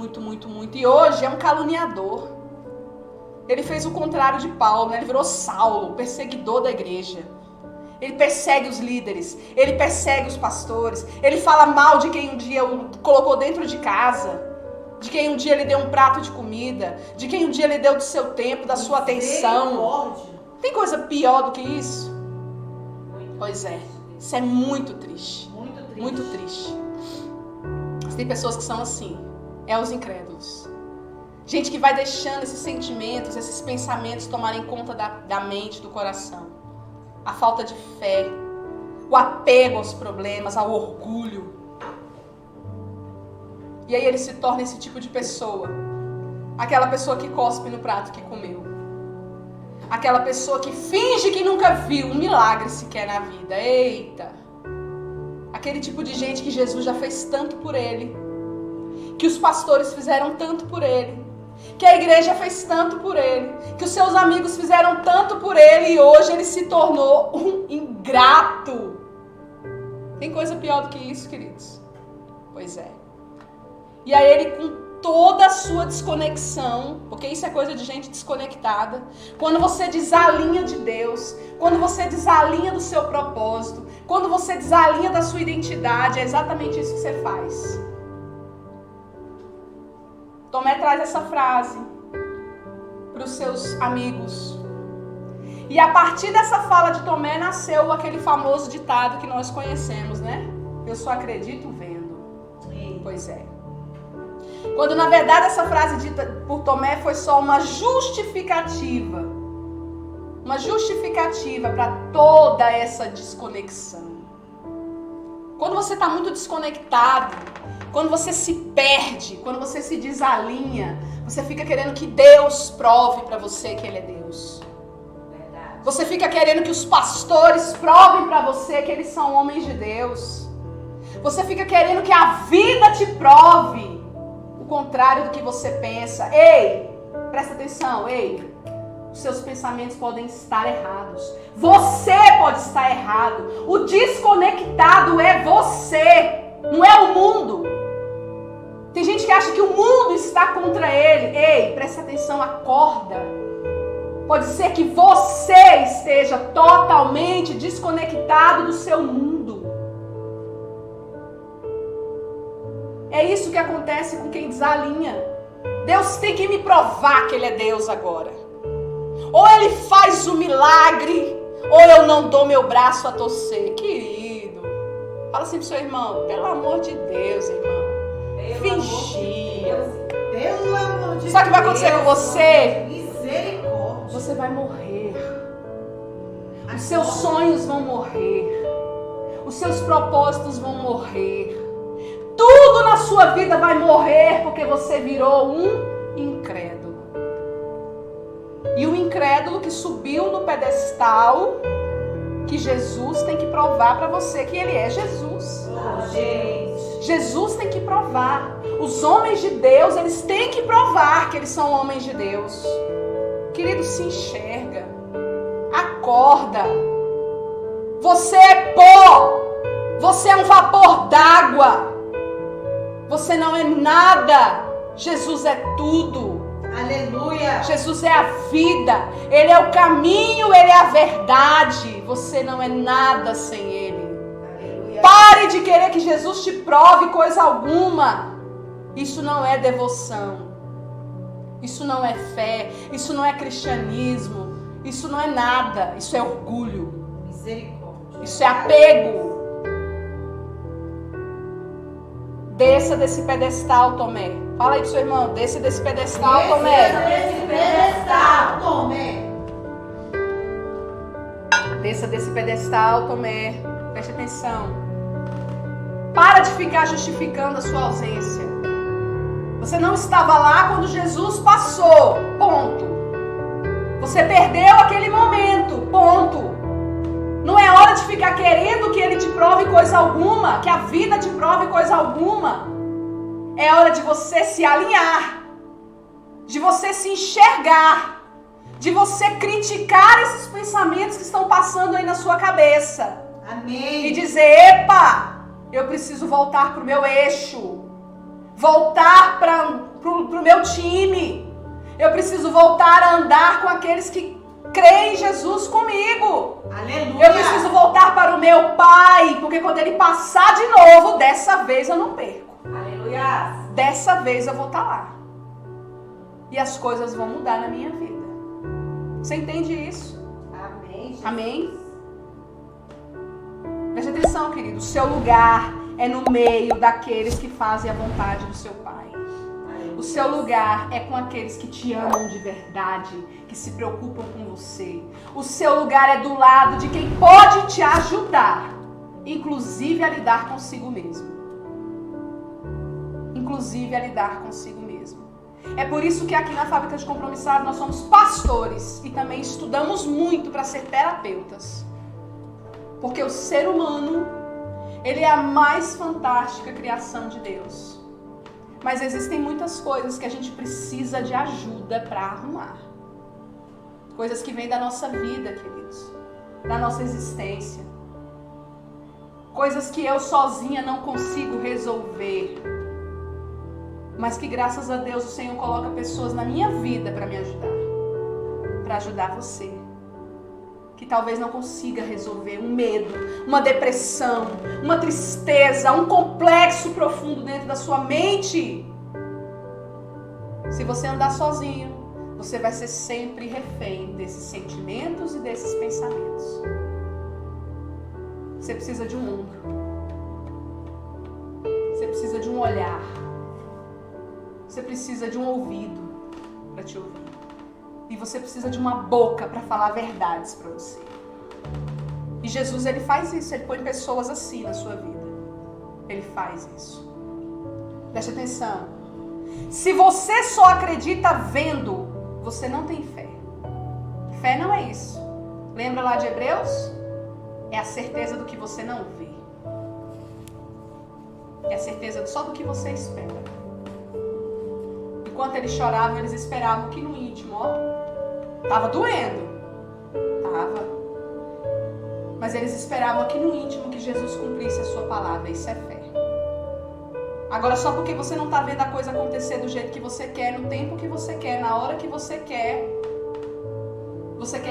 Speaker 1: E hoje é um caluniador. Ele fez o contrário de Paulo, né? Ele virou Saulo, perseguidor da igreja. Ele persegue os líderes, ele persegue os pastores, ele fala mal de quem um dia o colocou dentro de casa, de quem um dia lhe deu um prato de comida, de quem um dia lhe deu do seu tempo, da sua atenção. Tem coisa pior do que isso? Pois é, isso é muito triste. Muito triste. Tem pessoas que são assim, os incrédulos. Gente que vai deixando esses sentimentos, esses pensamentos tomarem conta da mente, do coração. A falta de fé, o apego aos problemas, ao orgulho. E aí ele se torna esse tipo de pessoa. Aquela pessoa que cospe no prato que comeu. Aquela pessoa que finge que nunca viu um milagre sequer na vida. Eita! Aquele tipo de gente que Jesus já fez tanto por ele. Que os pastores fizeram tanto por ele. Que a igreja fez tanto por ele. Que os seus amigos fizeram tanto por ele. E hoje ele se tornou um ingrato. Tem coisa pior do que isso, queridos? Pois é. E aí ele, com toda a sua desconexão, porque isso é coisa de gente desconectada, quando você desalinha de Deus, quando você desalinha do seu propósito, quando você desalinha da sua identidade, é exatamente isso que você faz. Tomé traz essa frase para os seus amigos. E a partir dessa fala de Tomé nasceu aquele famoso ditado que nós conhecemos, né? Eu só acredito vendo. Pois é. Quando na verdade essa frase dita por Tomé foi só uma justificativa. Uma justificativa para toda essa desconexão. Quando você está muito desconectado, quando você se perde, quando você se desalinha, você fica querendo que Deus prove para você que Ele é Deus. Verdade. Você fica querendo que os pastores provem para você que eles são homens de Deus. Você fica querendo que a vida te prove o contrário do que você pensa. Ei, presta atenção, ei. Os seus pensamentos podem estar errados. Você pode estar errado. O desconectado é você, não é o mundo. Tem gente que acha que o mundo está contra ele. Ei, presta atenção, acorda. Pode ser que você esteja totalmente desconectado do seu mundo. É isso que acontece com quem desalinha. Deus tem que me provar que Ele é Deus agora. Ou Ele faz o milagre, ou eu não dou meu braço a torcer. Querido, fala assim pro seu irmão: pelo amor de Deus, irmão. Fingir.
Speaker 2: Pelo amor de Deus.
Speaker 1: Sabe o que vai acontecer com você?
Speaker 2: Misericórdia.
Speaker 1: Você vai morrer. Os seus sonhos vão morrer. Os seus propósitos vão morrer. Tudo na sua vida vai morrer porque você virou um incrédulo. E o incrédulo incrédulo que subiu no pedestal que Jesus tem que provar para você que ele é Jesus.
Speaker 2: Oh, gente.
Speaker 1: Jesus tem que provar. Os homens de Deus, eles têm que provar que eles são homens de Deus. Querido, se enxerga. Acorda. Você é pó. Você é um vapor d'água. Você não é nada. Jesus é tudo.
Speaker 2: Aleluia.
Speaker 1: Jesus é a vida. Ele é o caminho, ele é a verdade. Você não é nada sem ele.
Speaker 2: Aleluia.
Speaker 1: Pare de querer que Jesus te prove coisa alguma. Isso não é devoção. Isso não é fé. Isso não é cristianismo. Isso não é nada. Isso é orgulho.
Speaker 2: Misericórdia.
Speaker 1: Isso é apego. Desça desse pedestal, Tomé. Fala aí pro seu irmão. Desça desse pedestal, Tomé.
Speaker 2: Desse pedestal, Tomé.
Speaker 1: Desça desse pedestal, Tomé. Preste atenção. Para de ficar justificando a sua ausência. Você não estava lá quando Jesus passou. Ponto. Você perdeu aquele momento. Ponto. Não é hora de ficar querendo que ele te prove coisa alguma, que a vida te prove coisa alguma. É hora de você se alinhar, de você se enxergar, de você criticar esses pensamentos que estão passando aí na sua cabeça.
Speaker 2: Amém.
Speaker 1: E dizer, epa, eu preciso voltar pro meu eixo, voltar pro meu time. Eu preciso voltar a andar com aqueles que creem em Jesus comigo.
Speaker 2: Aleluia.
Speaker 1: Eu preciso voltar para o meu Pai, porque quando ele passar de novo, dessa vez eu não perco.
Speaker 2: Aleluia.
Speaker 1: Dessa vez eu vou estar lá. E as coisas vão mudar na minha vida. Você entende isso?
Speaker 2: Amém. Jesus.
Speaker 1: Amém? Preste atenção, querido. O seu lugar é no meio daqueles que fazem a vontade do seu Pai. O seu lugar é com aqueles que te amam de verdade, que se preocupam com você. O seu lugar é do lado de quem pode te ajudar, inclusive a lidar consigo mesmo. Inclusive a lidar consigo mesmo. É por isso que aqui na Fábrica de Compromissado nós somos pastores e também estudamos muito para ser terapeutas. Porque o ser humano, ele é a mais fantástica criação de Deus. Mas existem muitas coisas que a gente precisa de ajuda para arrumar. Coisas que vêm da nossa vida, queridos. Da nossa existência. Coisas que eu sozinha não consigo resolver. Mas que graças a Deus o Senhor coloca pessoas na minha vida para me ajudar. Para ajudar você. Que talvez não consiga resolver um medo, uma depressão, uma tristeza, um complexo profundo dentro da sua mente. Se você andar sozinho, você vai ser sempre refém desses sentimentos e desses pensamentos. Você precisa de um ombro. Você precisa de um olhar. Você precisa de um ouvido para te ouvir. E você precisa de uma boca para falar verdades para você. E Jesus, ele faz isso. Ele põe pessoas assim na sua vida. Ele faz isso. Preste atenção. Se você só acredita vendo, você não tem fé. Fé não é isso. Lembra lá de Hebreus? É a certeza do que você não vê. É a certeza só do que você espera. Enquanto eles choravam, eles esperavam que no íntimo, tava doendo. Tava. Mas eles esperavam aqui no íntimo que Jesus cumprisse a sua palavra. Isso é fé. Agora, só porque você não tá vendo a coisa acontecer do jeito que você quer, no tempo que você quer, na hora que você quer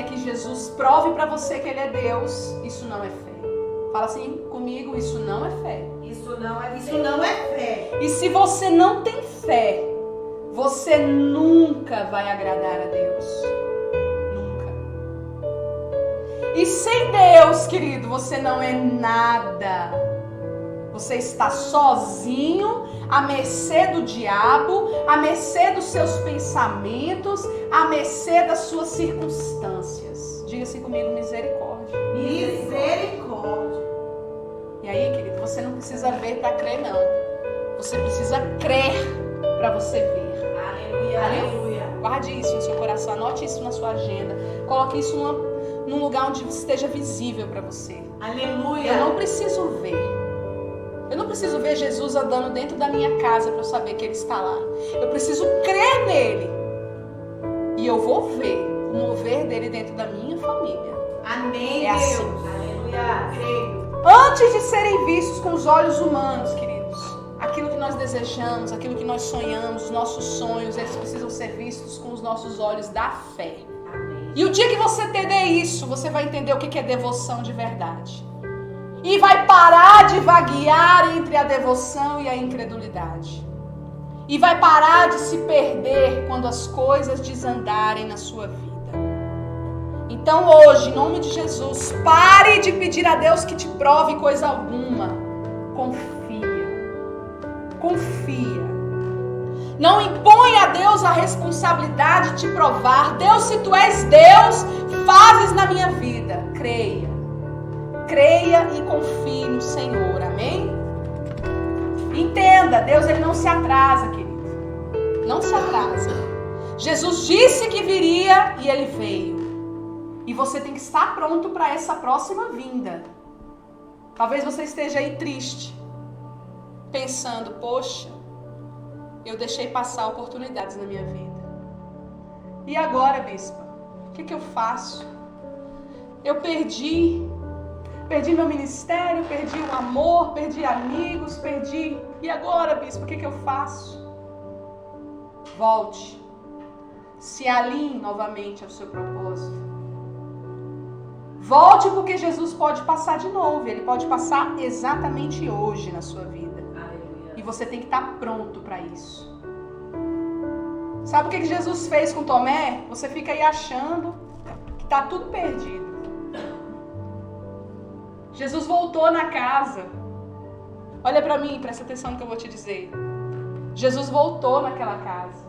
Speaker 1: que Jesus prove pra você que ele é Deus, isso não é fé. Fala assim comigo, isso não é fé.
Speaker 2: Isso não é fé.
Speaker 1: E se você não tem fé, você nunca vai agradar a Deus. Nunca. E sem Deus, querido, você não é nada. Você está sozinho, à mercê do diabo, à mercê dos seus pensamentos, à mercê das suas circunstâncias. Diga-se comigo, misericórdia.
Speaker 2: Misericórdia.
Speaker 1: E aí, querido, você não precisa ver para crer, não. Você precisa crer para você ver.
Speaker 2: Aleluia. Aleluia.
Speaker 1: Guarde isso no seu coração, anote isso na sua agenda. Coloque isso num lugar onde esteja visível para você.
Speaker 2: Aleluia.
Speaker 1: Eu não preciso ver. Eu não preciso ver Jesus andando dentro da minha casa para eu saber que Ele está lá. Eu preciso crer nele. E eu vou ver o mover dele dentro da minha família.
Speaker 2: Amém,
Speaker 1: É
Speaker 2: Deus.
Speaker 1: assim.
Speaker 2: Aleluia. Creio.
Speaker 1: Antes de serem vistos com os olhos humanos, queridos, aquilo que nós desejamos, aquilo que nós sonhamos, os nossos sonhos, eles precisam ser vistos com os nossos olhos da fé.
Speaker 2: Amém.
Speaker 1: E o dia que você entender isso, você vai entender o que é devoção de verdade. E vai parar de vaguear entre a devoção e a incredulidade. E vai parar de se perder quando as coisas desandarem na sua vida. Então hoje, em nome de Jesus, pare de pedir a Deus que te prove coisa alguma. Confia. Confia. Não impõe a Deus a responsabilidade de te provar. Deus, se tu és Deus, fazes na minha vida. Creia. Creia e confie no Senhor. Amém? Entenda, Deus ele não se atrasa, querido. Não se atrasa. Jesus disse que viria e ele veio. E você tem que estar pronto para essa próxima vinda. Talvez você esteja aí triste, pensando, poxa, eu deixei passar oportunidades na minha vida. E agora, bispa, o que eu faço? Eu perdi meu ministério, perdi o amor, perdi amigos, perdi. E agora, bispo, o que eu faço? Volte. Se alinhe novamente ao seu propósito. Volte porque Jesus pode passar de novo. Ele pode passar exatamente hoje na sua vida.
Speaker 2: Aleluia.
Speaker 1: E você tem que estar pronto para isso. Sabe o que Jesus fez com Tomé? Você fica aí achando que está tudo perdido. Jesus voltou na casa. Olha para mim, presta atenção no que eu vou te dizer. Jesus voltou naquela casa.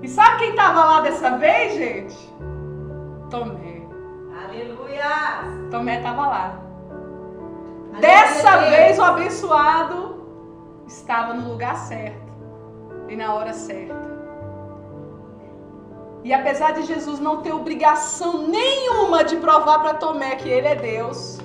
Speaker 1: E sabe quem estava lá dessa vez, gente? Tomé.
Speaker 2: Aleluia.
Speaker 1: Tomé estava lá. Dessa vez o abençoado estava no lugar certo e na hora certa. E apesar de Jesus não ter obrigação nenhuma de provar para Tomé que ele é Deus,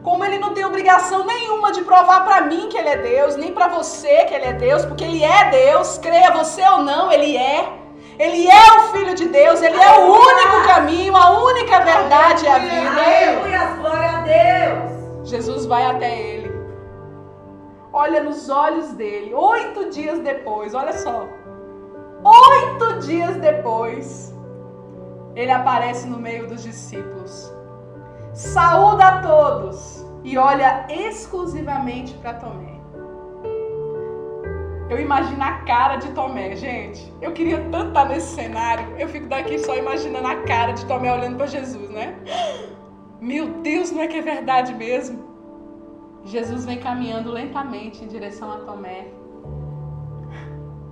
Speaker 1: como ele não tem obrigação nenhuma de provar para mim que ele é Deus, nem para você que ele é Deus, porque ele é Deus, creia você ou não, ele é. Ele é o Filho de Deus, ele é o único caminho, a única verdade e a vida.
Speaker 2: Aleluia, glória a Deus.
Speaker 1: Jesus vai até ele. Olha nos olhos dele. 8 dias depois, olha só. 8 dias depois, ele aparece no meio dos discípulos. Saúda a todos e olha exclusivamente para Tomé. Eu imagino a cara de Tomé, gente. Eu queria tanto estar nesse cenário. Eu fico daqui só imaginando a cara de Tomé olhando para Jesus, né? Meu Deus, não é que é verdade mesmo? Jesus vem caminhando lentamente em direção a Tomé.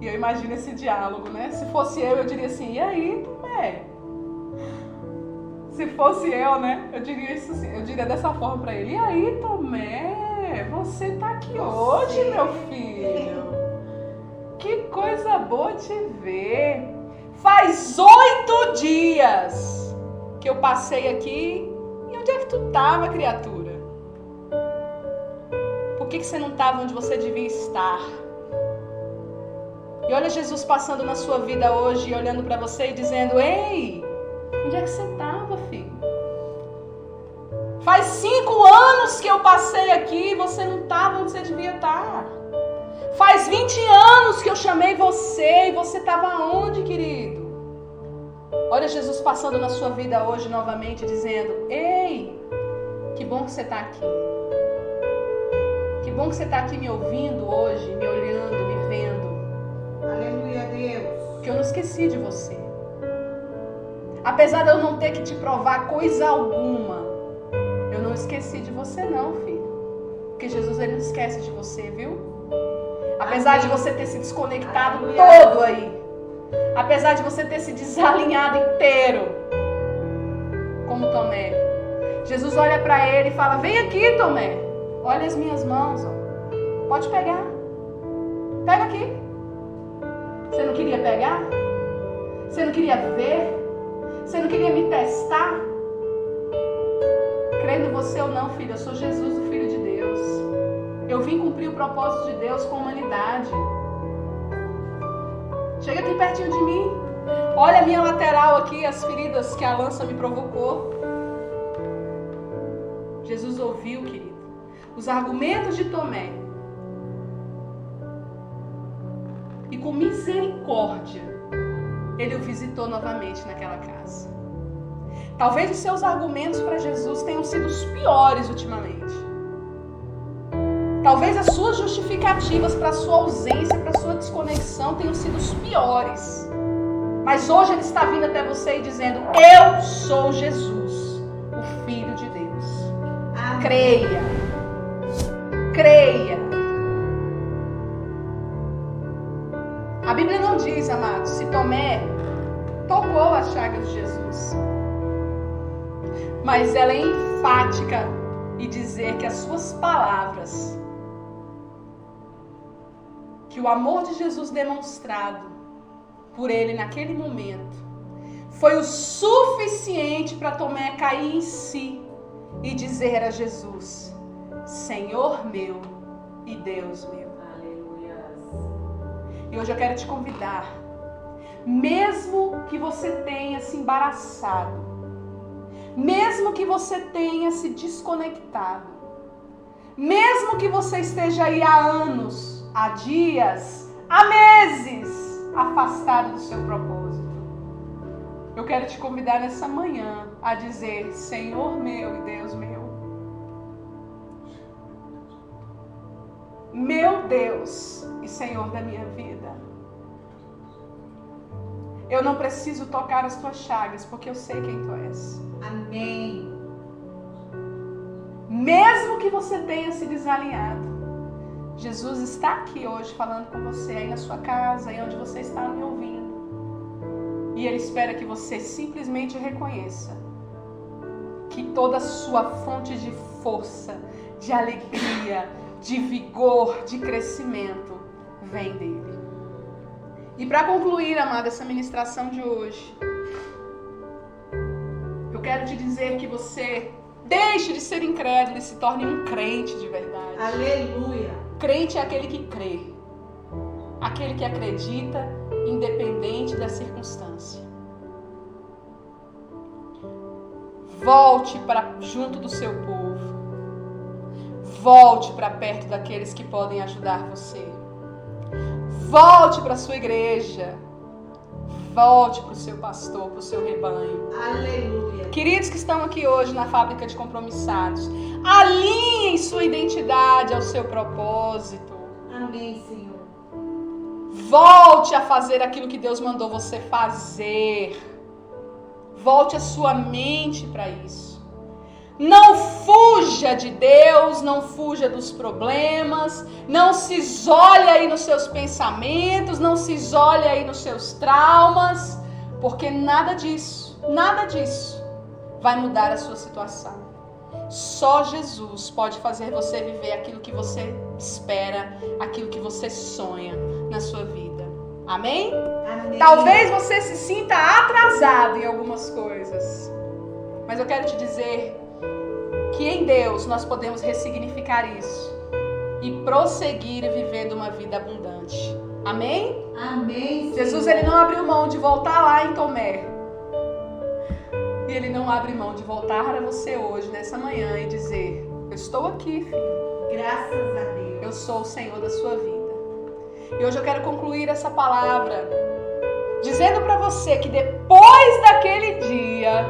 Speaker 1: E eu imagino esse diálogo, né? Se fosse eu diria assim, e aí, Tomé? Se fosse eu, né? Eu diria isso assim, eu diria dessa forma para ele. E aí, Tomé? Você tá aqui hoje, meu filho? Que coisa boa te ver. Faz 8 dias que eu passei aqui. E onde é que tu tava, criatura? Por que você não estava onde você devia estar? E olha Jesus passando na sua vida hoje, olhando para você e dizendo, ei, onde é que você estava, filho? Faz 5 anos que eu passei aqui e você não estava onde você devia estar. Faz 20 anos que eu chamei você e você estava onde, querido? Olha Jesus passando na sua vida hoje novamente, dizendo, ei, que bom que você está aqui. Que bom que você está aqui me ouvindo hoje, me olhando, me vendo.
Speaker 2: Aleluia, Deus.
Speaker 1: Que eu não esqueci de você. Apesar de eu não ter que te provar coisa alguma, eu não esqueci de você não, filho. Porque Jesus ele não esquece de você, viu? Apesar de você ter se desconectado todo aí. Apesar de você ter se desalinhado inteiro. Como Tomé. Jesus olha para ele e fala, vem aqui, Tomé. Olha as minhas mãos. Ó. Pode pegar. Pega aqui. Você não queria pegar? Você não queria ver? Você não queria me testar? Crendo você ou não, filho, eu sou Jesus, o Filho de Deus. Eu vim cumprir o propósito de Deus com a humanidade. Chega aqui pertinho de mim. Olha a minha lateral aqui, as feridas que a lança me provocou. Jesus ouviu, querido, os argumentos de Tomé. E com misericórdia, ele o visitou novamente naquela casa. Talvez os seus argumentos para Jesus tenham sido os piores ultimamente. Talvez as suas justificativas para a sua ausência, para a sua desconexão tenham sido os piores. Mas hoje ele está vindo até você e dizendo: eu sou Jesus, o Filho de Deus.
Speaker 2: Amém.
Speaker 1: Creia. Creia. A Bíblia não diz, amados, se Tomé tocou as chagas de Jesus. Mas ela é enfática em dizer que as suas palavras, que o amor de Jesus demonstrado por ele naquele momento, foi o suficiente para Tomé cair em si e dizer a Jesus: Senhor meu e Deus meu.
Speaker 2: Aleluia.
Speaker 1: E hoje eu quero te convidar, mesmo que você tenha se embaraçado, mesmo que você tenha se desconectado, mesmo que você esteja aí há anos, há dias, há meses afastado do seu propósito, eu quero te convidar nessa manhã a dizer: Senhor meu e Deus meu. Meu Deus e Senhor da minha vida. Eu não preciso tocar as tuas chagas, porque eu sei quem tu és.
Speaker 2: Amém.
Speaker 1: Mesmo que você tenha se desalinhado, Jesus está aqui hoje falando com você, aí na sua casa, aí onde você está me ouvindo. E Ele espera que você simplesmente reconheça que toda a sua fonte de força, de alegria, de vigor, de crescimento vem dele. E para concluir, amada, essa ministração de hoje, eu quero te dizer que você deixe de ser incrédulo e se torne um crente de verdade.
Speaker 2: Aleluia.
Speaker 1: Crente é aquele que crê, aquele que acredita, independente da circunstância. Volte para junto do seu povo. Volte para perto daqueles que podem ajudar você. Volte para a sua igreja. Volte para o seu pastor, para o seu rebanho.
Speaker 2: Aleluia.
Speaker 1: Queridos que estão aqui hoje na fábrica de compromissados, alinhem sua identidade ao seu propósito.
Speaker 2: Amém, Senhor.
Speaker 1: Volte a fazer aquilo que Deus mandou você fazer. Volte a sua mente para isso. Não fuja de Deus, não fuja dos problemas, não se isole aí nos seus pensamentos, não se isole aí nos seus traumas, porque nada disso vai mudar a sua situação. Só Jesus pode fazer você viver aquilo que você espera, aquilo que você sonha na sua vida. Amém?
Speaker 2: Amém.
Speaker 1: Talvez você se sinta atrasado em algumas coisas, mas eu quero te dizer que em Deus nós podemos ressignificar isso e prosseguir vivendo uma vida abundante. Amém?
Speaker 2: Amém, Senhor.
Speaker 1: Jesus, ele não abriu mão de voltar lá em Tomé. E ele não abre mão de voltar para você hoje, nessa manhã, e dizer: eu estou aqui, filho.
Speaker 2: Graças a Deus.
Speaker 1: Eu sou o Senhor da sua vida. E hoje eu quero concluir essa palavra dizendo para você que depois daquele dia,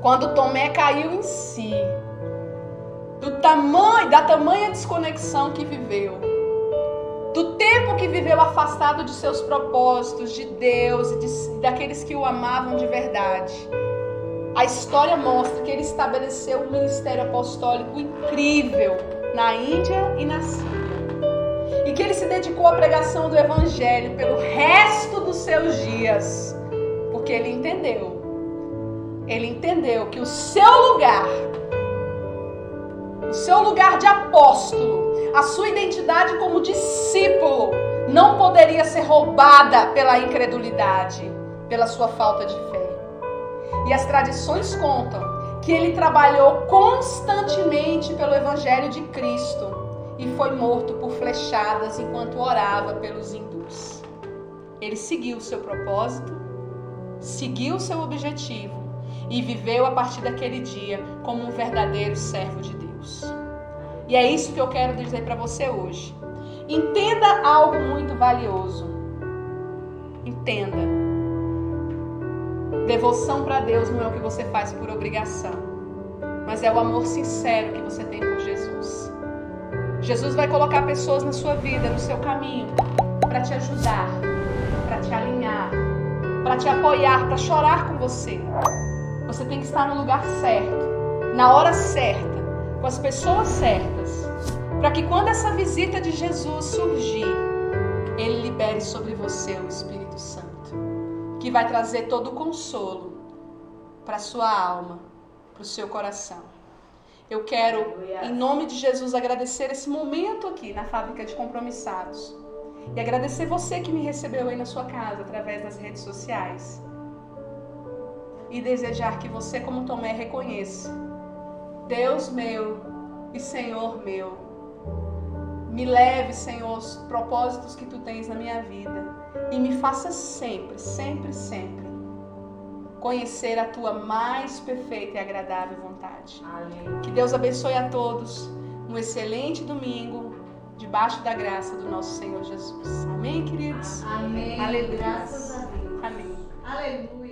Speaker 1: quando Tomé caiu em si, da tamanha desconexão que viveu, do tempo que viveu afastado de seus propósitos, de Deus e daqueles que o amavam de verdade, a história mostra que ele estabeleceu um ministério apostólico incrível na Índia e na Síria. E que ele se dedicou à pregação do Evangelho pelo resto dos seus dias, porque ele entendeu que o seu lugar de apóstolo, a sua identidade como discípulo, não poderia ser roubada pela incredulidade. pela sua falta de fé. E as tradições contam que ele trabalhou constantemente pelo Evangelho de Cristo e foi morto por flechadas enquanto orava pelos hindus. Ele seguiu o seu propósito, seguiu o seu objetivo e viveu a partir daquele dia como um verdadeiro servo de Deus. E é isso que eu quero dizer para você hoje. Entenda algo muito valioso. Entenda. Devoção para Deus não é o que você faz por obrigação, mas é o amor sincero que você tem por Jesus. Jesus vai colocar pessoas na sua vida, no seu caminho, para te ajudar, para te alinhar, para te apoiar, para chorar com você. Você tem que estar no lugar certo, na hora certa, com as pessoas certas, para que quando essa visita de Jesus surgir, Ele libere sobre você o Espírito Santo, que vai trazer todo o consolo para a sua alma, para o seu coração. Eu quero, em nome de Jesus, agradecer esse momento aqui na Fábrica de Compromissados. E agradecer você que me recebeu aí na sua casa, através das redes sociais. E desejar que você, como Tomé, reconheça: Deus meu e Senhor meu, me leve, Senhor, aos propósitos que Tu tens na minha vida. E me faça sempre, sempre, sempre conhecer a Tua mais perfeita e agradável vontade.
Speaker 2: Amém.
Speaker 1: Que Deus abençoe a todos. Um excelente domingo, debaixo da graça do nosso Senhor Jesus. Amém, queridos?
Speaker 2: Amém.
Speaker 1: Aleluia.
Speaker 2: Graças a Deus.
Speaker 1: Amém.
Speaker 2: Aleluia.